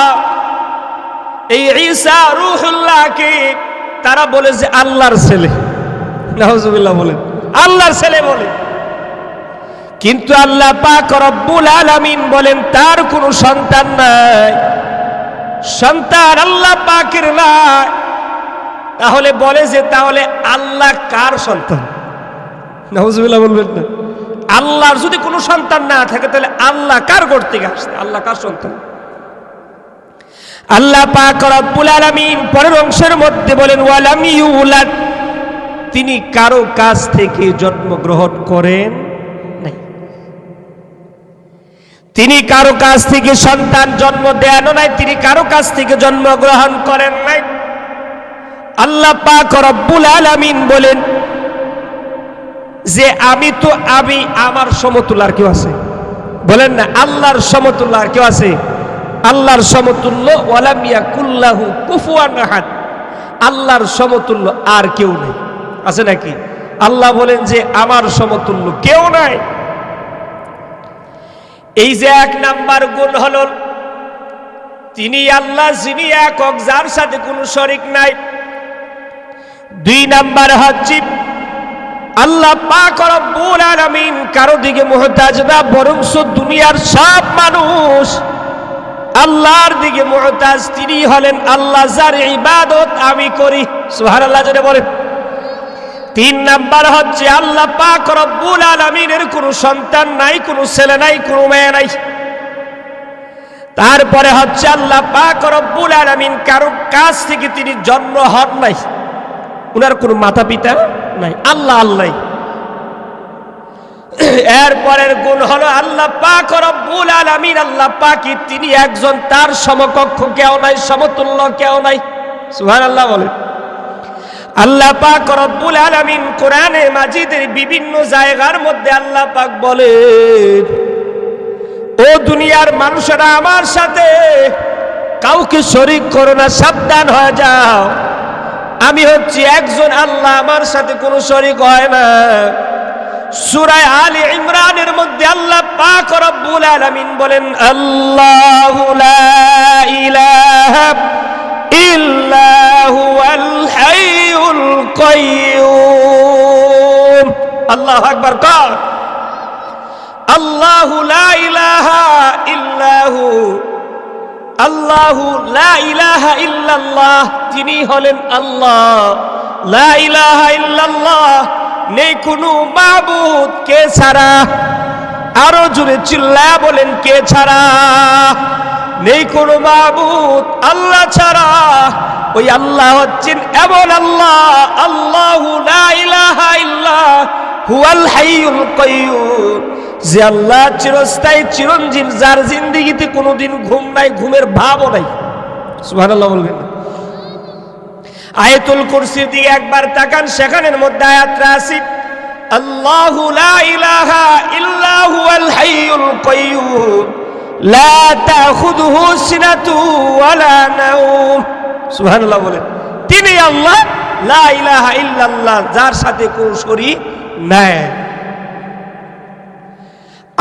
এই ঈসা রূহুল্লাহকে তারা বলে যে আল্লাহর ছেলে। নাউজুবিল্লাহ বলেন, আল্লাহর ছেলে বলে। কিন্তু আল্লাহ পাক রব্বুল আলামিন বলেন তার কোনো সন্তান নাই, সন্তান আল্লাহ পাকের নাই। তাহলে বলে যে তাহলে আল্লাহ কার সন্তান? নাউজুবিল্লাহ বলবেন না? আল্লাহর যদি কোনো সন্তান না থাকে তাহলে আল্লাহ কার ঘর থেকে আসছে? আল্লাহ কার সন্তান? আল্লাহ পাক রব্বুল আলামিন পরের অংশের মধ্যে বলেন ওয়ালাম ইউলাদ, তিনি কারো কাছ থেকে জন্মগ্রহণ করেন নাই, তিনি কারো কাছ থেকে সন্তান জন্ম দেন নাই, তিনি কারো কাছ থেকে জন্মগ্রহণ করেন নাই। আল্লাহ পাক রব্বুল আলামিন বলেন যে আমি তো আমি, আমার সমতুল্য আর কেউ আছে? বলেন না আল্লাহর সমতুল্য আর কেউ আছে? আল্লাহর সমতুল্য ওয়ালাম ইয়াকুল্লাহু কুফুয়ান আহাদ, আল্লাহর সমতুল্য আর কেউ নেই, আছে নাকি? আল্লাহ বলেন যে আমার সমতুল্য কেউ নাই। এই যে এক নাম্বার গুণ হলো তিনি আল্লাহ, যিনি একক, যার সাথে কোনো শরীক নাই। দুই নাম্বার হচ্ছে আল্লাহ পাক রব্বুল আলামিন কারো দিকে মুহতাজ না, বরং দুনিয়ার সব মানুষ আল্লাহর দিকে মুহতাজ। তিনি হলেন আল্লাহ যার ইবাদত আমি করি। সুবহানাল্লাহ জোরে বলেন। তিন নাম্বার হচ্ছে আল্লাহ পাক রব্বুল আলামিনের কোনো সন্তান নাই, কোনো ছেলে নাই, কোনো মেয়ে নাই। তারপরে হচ্ছে আল্লাহ পাক রব্বুল আলামিন কারো কাছ থেকে তিনি জন্ম হন নাই, উনার কোনো মাতা পিতা নাই, আল্লাহ আল্লাহ। এরপরের গুণ হলো আল্লাহ পাক রব্বুল আলামিন, আল্লাহ পাকই তিনি একজন, তার সমকক্ষ কেউ নাই, সমতুল্য কেউ নাই। সুবহানাল্লাহ বলেন। আল্লাহ পাক রব্বুল আলামিন কোরআনে মাজিদের বিভিন্ন জায়গার মধ্যে আল্লাহ পাক বলেন ও দুনিয়ার মানুষেরা আমার সাথে কাউকে শরীক করো না, সাবধান হয়ে যাও, আমি হচ্ছি একজন আল্লাহ, আমার সাথে কোনো শরীক হয় না। সূরা আলে ইমরানের মধ্যে আল্লাহ পাক রব্বুল আলামিন বলেন আল্লাহু লা ইলাহা ইল্লা হুয়াল হাইয়ুল কাইয়্যুম। আল্লাহু আকবার। কর আল্লাহু লা ইলাহা ইল্লা হু, আল্লাহ আল্লাহু লা ইলাহা ইল্লাল্লাহ, তিনি হলেন আল্লাহ। লা ইলাহা ইল্লাল্লাহ, নেই কোনো মাবুদ কে ছাড়া। আরো জোরে চিল্লায়া বলেন, কে ছাড়া? নেই কোনো মাবুদ আল্লাহ ছাড়া। ওই আল্লাহ হচ্ছেন এমন আল্লাহ, আল্লাহু লা ইলাহা ইল্লা হুয়াল হাইয়ুল কাইয়্যুম, যে আল্লাহ চিরস্থায়ী চিরঞ্জীব, যার জিন্দেগিতে কোনোদিন ঘুম নাই, ঘুমের ভাবও নাই। সুবহানাল্লাহ বলবেন। আয়াতুল কুরসির দিকে একবার তাকান, সেখানের মধ্যে আয়াতটা আছে, আল্লাহু লা ইলাহা ইল্লা হুয়াল হাইয়ুল কাইয়্যুম লা তাখুযুহু সিনাতু ওয়ালা নাওম। সুবহানাল্লাহ বলেন। তিনি আল্লাহ, লা ইলাহা ইল্লাল্লাহ, যার সাথে কোনো শরীক নাই।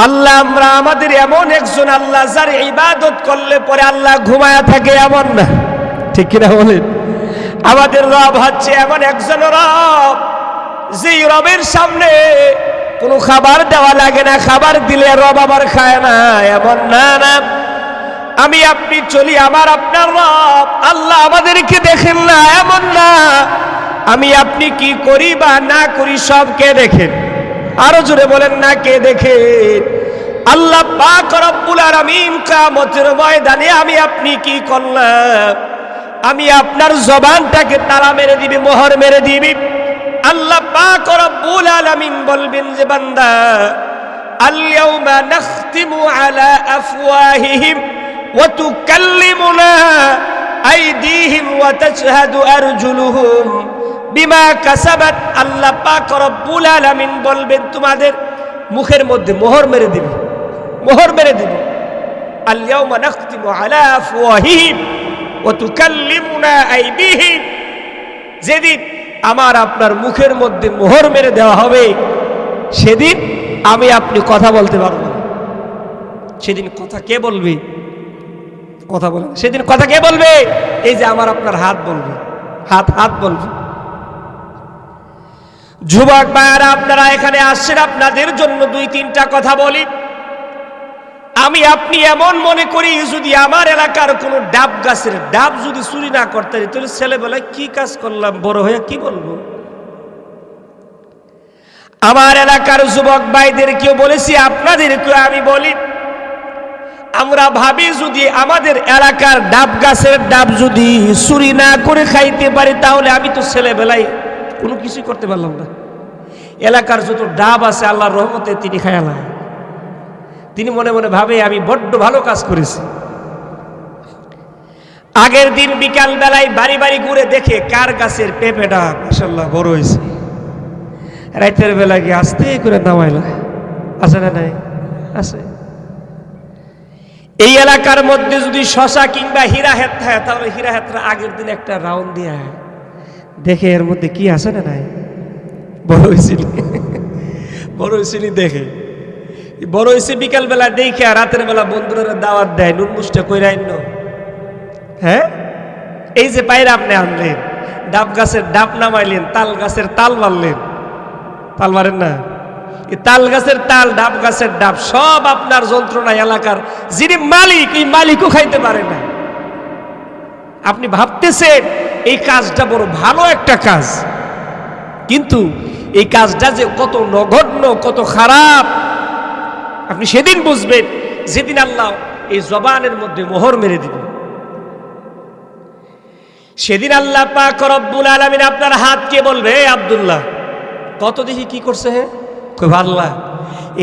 আল্লাহ, আমরা আমাদের এমন একজন আল্লাহ, যার ইবাদত করলে পরে আল্লাহ ঘুমায়া থাকে, এমন না, ঠিক কিনা বলেন? আমাদের রব হচ্ছে এমন একজন রব, যেই রবের সামনে কোনো খাবার দেওয়া লাগে না, খাবার দিলে রব আবার খায় না, এমন না। না, আমি আপনি চলি, আমার আপনার রব আল্লাহ আমাদেরকে দেখেন না, এমন না। আমি আপনি কি করি বা না করি সব কে দেখেন? আরো জোরে বলেন না, কে দেখেন? আল্লাহ পাক রব্বুল আলামিন কিয়ামতের ময়দানে আমি আপনি কি করলাম, আমি আপনার জবানটাকে তালা মেরে দিবি, মোহর মেরে দিবি। আল্লাহ পাক রব্বুল আলামিন বলবেন যে বান্দা, আল ইয়াউমা নাখতিমু আলা আফওয়াহিহিম ওয়া তুকাল্লিমুনা আইদিহিম ওয়া তাশহাদু আরজুলুহুম বিমা কাসাবাত। আল্লাহ পাক রব্বুল আলামিন বলবেন, তোমাদের মুখের মধ্যে মোহর মেরে দিবি, মোহর মেরে দিবি। আল ইয়াউমা নাখতিমু আলা আফওয়াহিহিম ওয়া তুকাল্লিমুনা আইদিহিম, যেদিন আমার আপনার মুখের মধ্যে মোহর মেরে দেওয়া হবে, সেদিন আমি আপনি কথা বলতে পারবো না। সেদিন কথা কে বলবে? কথা বলে সেদিন কথা কে বলবে? এই যে আমার আপনার হাত বলবে, হাত বলবে। যুবক ভাইয়ারা, আপনারা এখানে আসছেন, আপনাদের জন্য দুই তিনটা কথা বলি। আমি আপনি এমন মনে করি, যদি আমার এলাকার কোনো ডাব গাছের ডাব যদি চুরি না করতে পারি, তাহলে ছেলেবেলায় কি কাজ করলাম, বড় হয়ে কি বলবো? আমার এলাকার যুবক ভাইদেরকেও বলেছি, আপনাদেরকেও আমি বলি, আমরা ভাবি যদি আমাদের এলাকার ডাব গাছের ডাব যদি চুরি না করে খাইতে পারি, তাহলে আমি তো ছেলেবেলায় কোনো কিছুই করতে পারলাম না। এলাকার যত ডাব আছে আল্লাহর রহমতে তিনি খায়ালা, তিনি মনে মনে ভাবে আমি বড্ড ভালো কাজ করেছি। আগের দিন বিকাল বেলায় বাড়ি বাড়ি ঘুরে দেখে কার গাছের পেঁপে ডাব মাশাআল্লাহ বড় হয়েছে। রাতের বেলা গিয়ে আস্তে করে নামাইলা, আছে না নাই? আছে। এই এলাকার মধ্যে যদি শশা কিংবা হীরাহেদ থাকে, তাহলে হীরাহেদরা আগের দিন একটা রাউন্ড দিয়ে দেখে এর মধ্যে কি আছে না নাই। বড় হয়েছিল, বড় হয়েছিল দেখে, বড় হয়েছে বিকাল বেলা দেখে, আর রাতের বেলা বন্ধুরা দাওয়াত দেয়, নুন মুষ্টা কইরা আইন। হ্যাঁ, এই যে পায়রা আপনি আনলেন, ডাব গাছের ডাব নামাইলেন, তাল গাছের তাল মারলেন, তাল মারেন না? এই তাল গাছের তাল, ডাব গাছের ডাব, সব আপনার যন্ত্রণা এলাকার যিনি মালিক, এই মালিকও খাইতে পারে না। আপনি ভাবতেছেন এই কাজটা বড় ভালো একটা কাজ, কিন্তু এই কাজটা যে কত নগণ্য, কত খারাপ, আপনি সেদিন বুঝবেন, যেদিন আল্লাহ এই জবানের মধ্যে মোহর মেরে দিবেন। সেদিন আল্লাহ পাক রব্বুল আলামিন আপনার হাতকে বলবে, আব্দুল্লাহ কত দেখি কি করছে? হ্যাঁ, কই আল্লাহ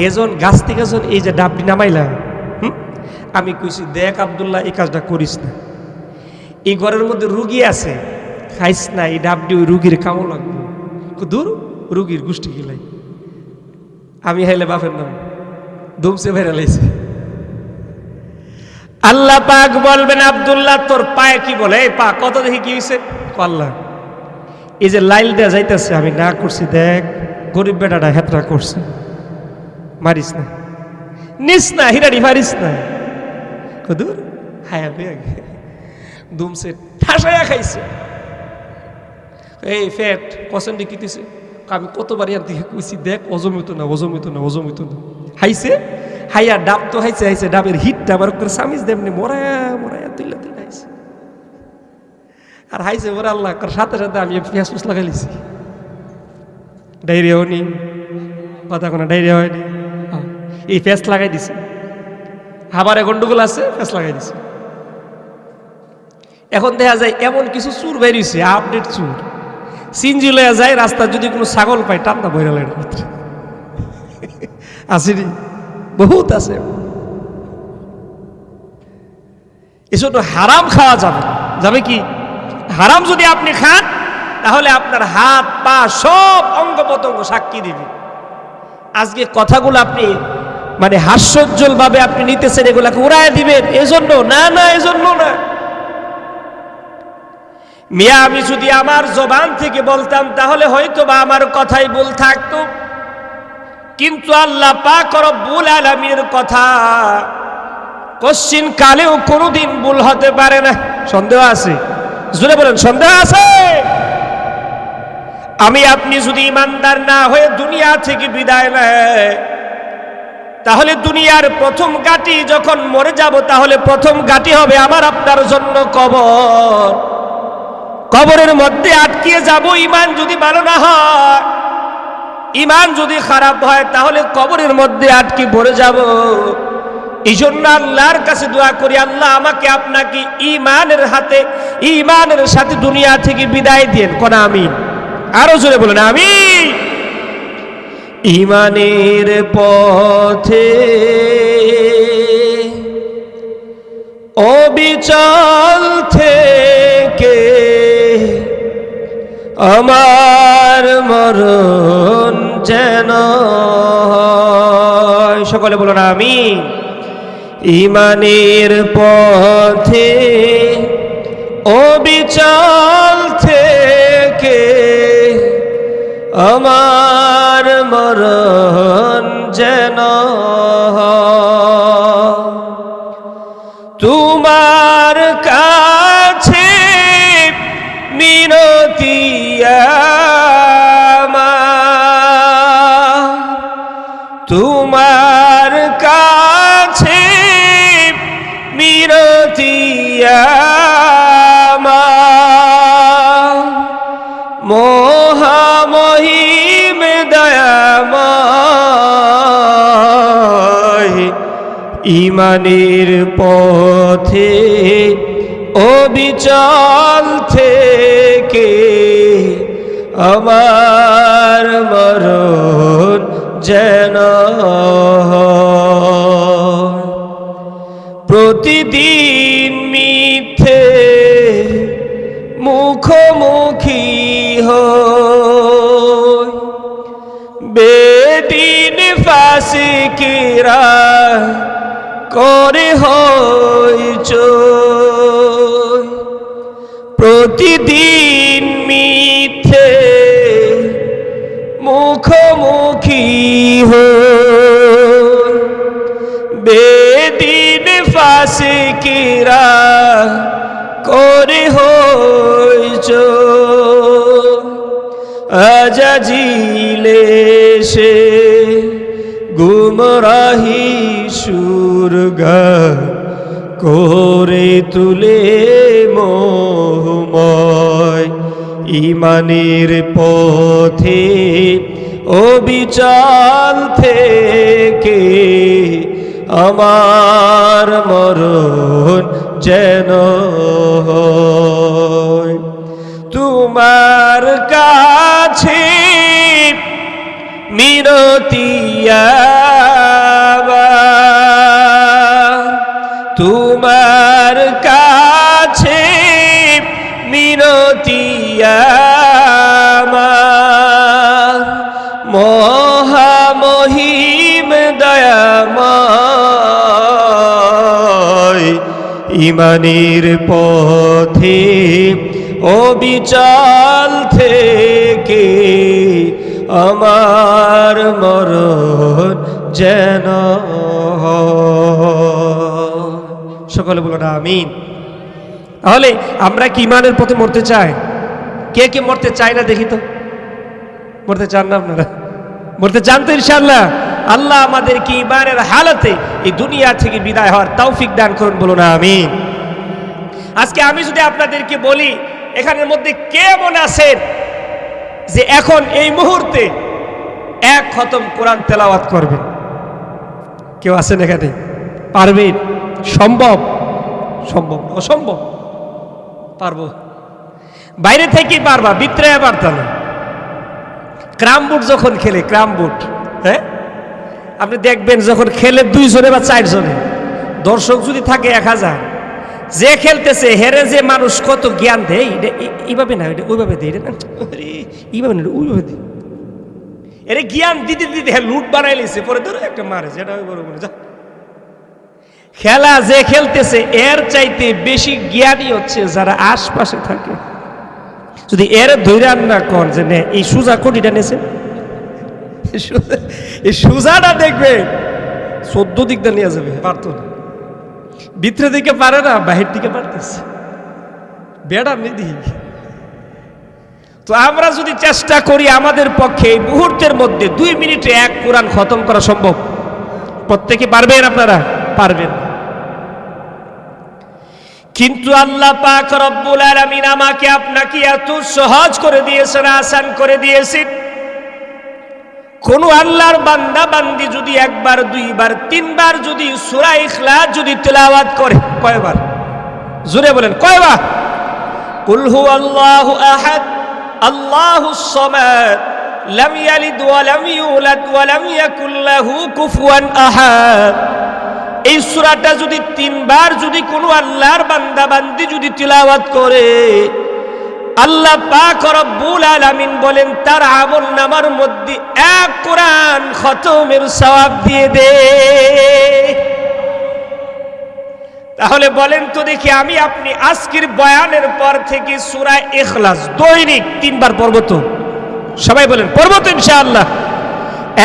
এজন গাছ থেকে এজন এই যে ডাবটি নামাইলা, আমি কইছি দেখ আব্দুল্লাহ এই কাজটা করিস না, এই ঘরের মধ্যে রুগী আছে, খাইস না, এই ডাবটি ওই রুগীর কামও লাগবে, দূর রুগীর গোষ্ঠী গিলাই। আমি হাইলে বাপের নাম দুমসে বেড়ে লাইছে। আল্লাহ পাক বলবেন, আব্দুল্লাহ তোর পায়ে কি বলে? এই পা কত দেখি কি হয়েছে? আল্লাহ এই যে লাইল দেয়া যাইতেছে, আমি না করছি, দেখ গরিব বেটাটা হেতরা করছে, মারিস না, নিস না, হিরাড়ি মারিস না, কদূর হায়া বেগ দুমসে ঠাসায়া খাইছে। এই ফ্যাট পছন্দি কিতেছে, আমি কতবার ইয়ার দিকে কইছি, দেখ অজমিত না, অজমিত না, অজমিত না, হাইছে, হাইয়া ডাব তো হাইছে, হাইছে ডাবের হিটটা আবার করে সামিজ দেমনি মরায়া মরায়া তুইলা তুইলা আর হাইছে ওরা আল্লাহ সাথে সাথে আমি ফেসবুক লাগাই লিছি, ডায়রিয়াও নি, কথা কোনো ডায়রিয়া হয়নি, এই ফেস লাগাই দিছে, আবার গন্ডগোল আছে, ফেস লাগাই দিছে। এখন দেখা যায় এমন কিছু চুর বেরিয়েছে, আপডেট চুর, সিনজি লয়া যায় রাস্তা, যদি কোনো ছাগল পায় টান্না বইরা লাগে আসেনি, বহুত আছে। এসব হারাম খাওয়া যাবে, যাবে কি হারাম যদি আপনি খান তাহলে আপনার হাত পা সব অঙ্গ প্রত্যঙ্গ সাক্ষী দিবে। আজকে কথাগুলো আপনি মানে হাস্যোজ্জ্বল ভাবে আপনি নিতেছেন, এগুলাকে উড়ায় দিবেন, এজন্য না, না এজন্য না। মিয়া আমি যদি আমার জবান থেকে বলতাম তাহলে হয়তো বা আমার কথাই ভুল থাকতো, কিন্তু আল্লাহ পাক রব্বুল আলামিনের কথা কশ্চিন কালেও কোনোদিন ভুল হতে পারে না। সন্দেহ আছে? জোরে বলেন সন্দেহ আছে? আমি আপনি যদি ইমানদার না হয়ে দুনিয়া থেকে বিদায় নেয়, তাহলে দুনিয়ার প্রথম গাটি যখন মরে যাব, তাহলে প্রথম গাটি হবে আমার আপনার জন্য কবর। কবরের মধ্যে আটকিয়ে যাব। ইমান যদি ভালো না হয়, ইমান যদি খারাপ হয়, তাহলে কবরের মধ্যে আটকে পড়ে যাব। এই জন্য আল্লাহর কাছে দোয়া করি, আল্লাহ আমাকে আপনাকে ইমানের হাতে, ইমানের সাথে দুনিয়া থেকে বিদায় দেন। কোন আমিন? আরো জোরে বলেন আমিন। ইমানের পথে অবিচল থেকে আমার মরণ যেন হয়। সকলে বলুন আমিন। ইমানের পথে অবিচল থেকে আমার মরণ যেন হয়। তোমার কাছে মিনতি আমার, তোমার কাছে মিনতি আমার, মহামহিম দয়াময়। ইমানের পথে অবিচল থেকে আমার মরণ যেন হয়। প্রতিদিন মিথ্যে মুখোমুখি হই, বেদিন ফাসিকরা করে হইচই। প্রতিদিন মিথ্যে মুখোমুখি হই, বেদিন ফাসিকরা করে হইচই। আজাজিলে সে গুমরাহি সুরগান করে তুলে মোহময়। ইমানের পথে অবিচল থেকে আমার মরণ যেন হয়। তোমার কাছে মিনতি আমার, তোমার কাছে মিনতি আমার, মহামহিম দয়াময়। ইমানের পথে অবিচল থেকে আমার মরণ যেন হয়। সকলে বলুন আমিন। তাহলে আমরা কি ইমানের পথে মরতে চাই? কে কে মরতে চায় না দেখি তো? মরতে চান না আপনারা? মরতে চান তো ইনশাআল্লাহ? আল্লাহ আমাদেরকে ইমানের হালতে এই দুনিয়া থেকে বিদায় হওয়ার তৌফিক দান করুন, বলুন আমিন। আজকে আমি যদি আপনাদেরকে বলি এখানের মধ্যে কে মনে আছেন যে এখন এই মুহূর্তে এক খতম কোরআন তেলাওয়াত করবেন? কেউ আছেন এখানে? পারবেন? সম্ভব? সম্ভব না, অসম্ভব। পারবো? বাইরে থেকেই পারবা, ভিতরে পারতা না। ক্রাম বুট যখন খেলে, ক্রাম বুট, হ্যাঁ, আপনি দেখবেন যখন খেলে 2 জনে বা 4 জনে, দর্শক যদি থাকে 1000, যে খেলতেছে হেরে যে মানুষ কত জ্ঞান দেয়, এইভাবে না, এটা ওইভাবে দেয়, এইভাবে না, ওইভাবে দেয়, এরে জ্ঞান দিতে দিতে হ্যাঁ লুট বানাই লিছে, পরে ধরো একটা মারে, যেটা ওই বড় বলে যা। খেলা যে খেলতেছে এর চাইতে বেশি জ্ঞানী হচ্ছে যারা আশপাশে থাকে। যদি এর ধৈর্য না কর যে নে এই সুজা কোটিটা নেছে, এই সুজাটা দেখবে 14 দিকটা নিয়ে যাবে, পারতো না। ভিতরে দিকে পারে না, বাহির দিকে পারতেছে, বেড়া নিধি। তো আমরা যদি চেষ্টা করি, আমাদের পক্ষে এই মুহূর্তের মধ্যে 2 মিনিটে এক কোরআন খতম করা সম্ভব। প্রত্যেকে পারবেন? আপনারা পারবেন। কিন্তু আল্লাহ পাক রব্বুল আলামিন আমাকে আপনাকে এত সহজ করে দিয়েছেন, আসান করে দিয়েছেন। কোন আল্লাহর বান্দা বান্দি যদি 1 বার 2 বার 3 বার যদি সূরা ইখলাস যদি তেলাওয়াত করে, কয়বার? জোরে বলেন, কয়বার? কুল হুয়াল্লাহু আহাদ আল্লাহুস সামাদ লাম ইয়ালিদ ওয়া লাম ইউলাদ ওয়া লাম ইয়াকুল লাহু কুফুয়ান আহাদ। এই সূরাটা যদি 3 বার যদি কোনো আল্লাহর বান্দা বান্দি যদি তিলাওয়াত করে, আল্লাহ পাক রব্বুল আলামিন বলেন তার আমলনামার মধ্যে 1 কোরআন খতমের সওয়াব দিয়ে দে। তাহলে বলেন তো দেখি, আমি আপনি আজকের বয়ানের পর থেকে সূরা ইখলাস দৈনিক 3 বার পড়ব তো? সবাই বলেন, পড়ব তো ইনশাআল্লাহ?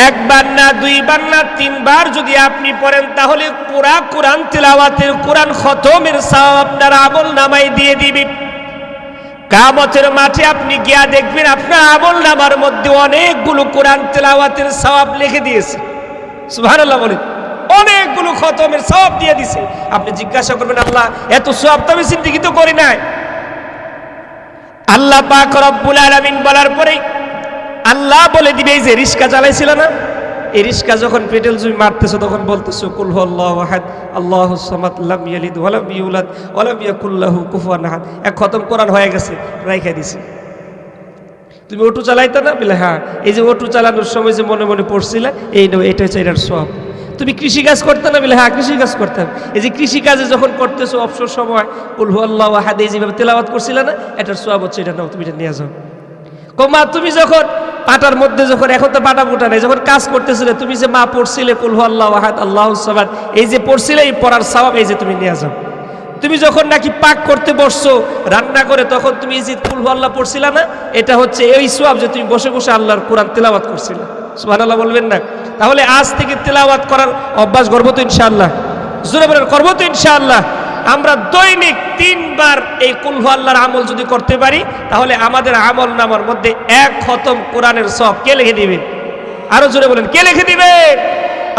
1 বার না, 2 বার না, 3 বার যদি আপনি পড়েন, তাহলে পুরা কোরআন তিলাওয়াতের, কোরআন খতমের সওয়াব আপনার আমলনামায় দিয়ে দিবে। কিয়ামতের মাঠে আপনি গিয়া দেখবেন আপনার আমলনামার মধ্যে অনেকগুলো কোরআন তিলাওয়াতের সওয়াব লিখে দিয়েছে। সুবহানাল্লাহ বলেন, অনেকগুলো খতমের সওয়াব দিয়ে দিয়েছে। আপনি জিজ্ঞাসা করবেন, আল্লাহ এত সওয়াব তো আমি জিন্দেগি তো করি নাই। আল্লাহ পাক রব্বুল আলামিন বলার পরে আল্লাহ বলে দিবে, এই যে রিস্কা চালাইছিল না, এই রিস্কা যখন পেট্রোল জুই মারতেছো তখন বলতেছো কুল হুয়াল্লাহু আহাদ আল্লাহুস সামাদ লাম ইয়ালিদ ওয়া লাম ইউলাদ ওয়া লাম ইয়াকুল লাহু কুফুয়ান আহাদ। এক খতম কোরআন হয়ে গেছে, রাইখা দিছি। তুমি অটো চালাইতা না? বলে হ্যাঁ। এই যে অটো চালানোর সময় যে মনে মনে পড়ছিলা, এই নাও, এটা হচ্ছে এটার সওয়াব। তুমি কৃষি কাজ করতে না? বলে হ্যাঁ, কৃষি কাজ করতাম। এই যে কৃষি কাজে যখন করতেছো অবসর সময় কুল হুয়াল্লাহু আহাদ এই যেভাবে তেলাওয়াত করছিলা না, এটার সওয়াব হচ্ছে, এটা নাও, তুমি এটা নিয়ে যাও। মা তুমি যখন পাটার মধ্যে, যখন এখন তো পাটা মোটা নেই, যখন কাজ করতেছিলে তুমি যে মা পড়ছিলে কুল হুয়াল্লাহু আহাদ আল্লাহুস সামাদ, এই যে পড়ছিলে, এই পড়ার সওয়াব এই যে তুমি নিয়ে যাও। তুমি যখন নাকি পাক করতে বসছো রান্না করে, তখন তুমি এই যে কুল হুয়াল্লাহ পড়ছিলা না, এটা হচ্ছে এই সওয়াব যে তুমি বসে বসে আল্লাহর কোরআন তেলাওয়াত করছিলে। সুবহানাল্লাহ বলবেন না? তাহলে আজ থেকে তেলাওয়াত করার অভ্যাস করবো তো ইনশাআল্লাহ? জোরে বলেন, করবো তো ইনশাআল্লাহ? আমরা দৈনিক 3 বার এই কুল হুয়াল্লাহর আমল যদি করতে পারি, তাহলে আমাদের আমল নামার মধ্যে 1 খতম কোরআনের সওয়াব কে লিখে দিবেন? আরো জোরে বলেন, কে লিখে দিবেন?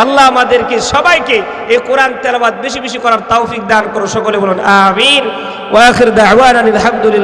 আল্লাহ আমাদেরকে সবাইকে এই কোরআন তেলাওয়াত বেশি বেশি করার তৌফিক দান করো। সকলে বলুন আমিন। ওয়া আখির দাওয়ানা আলহামদুলিল্লাহ।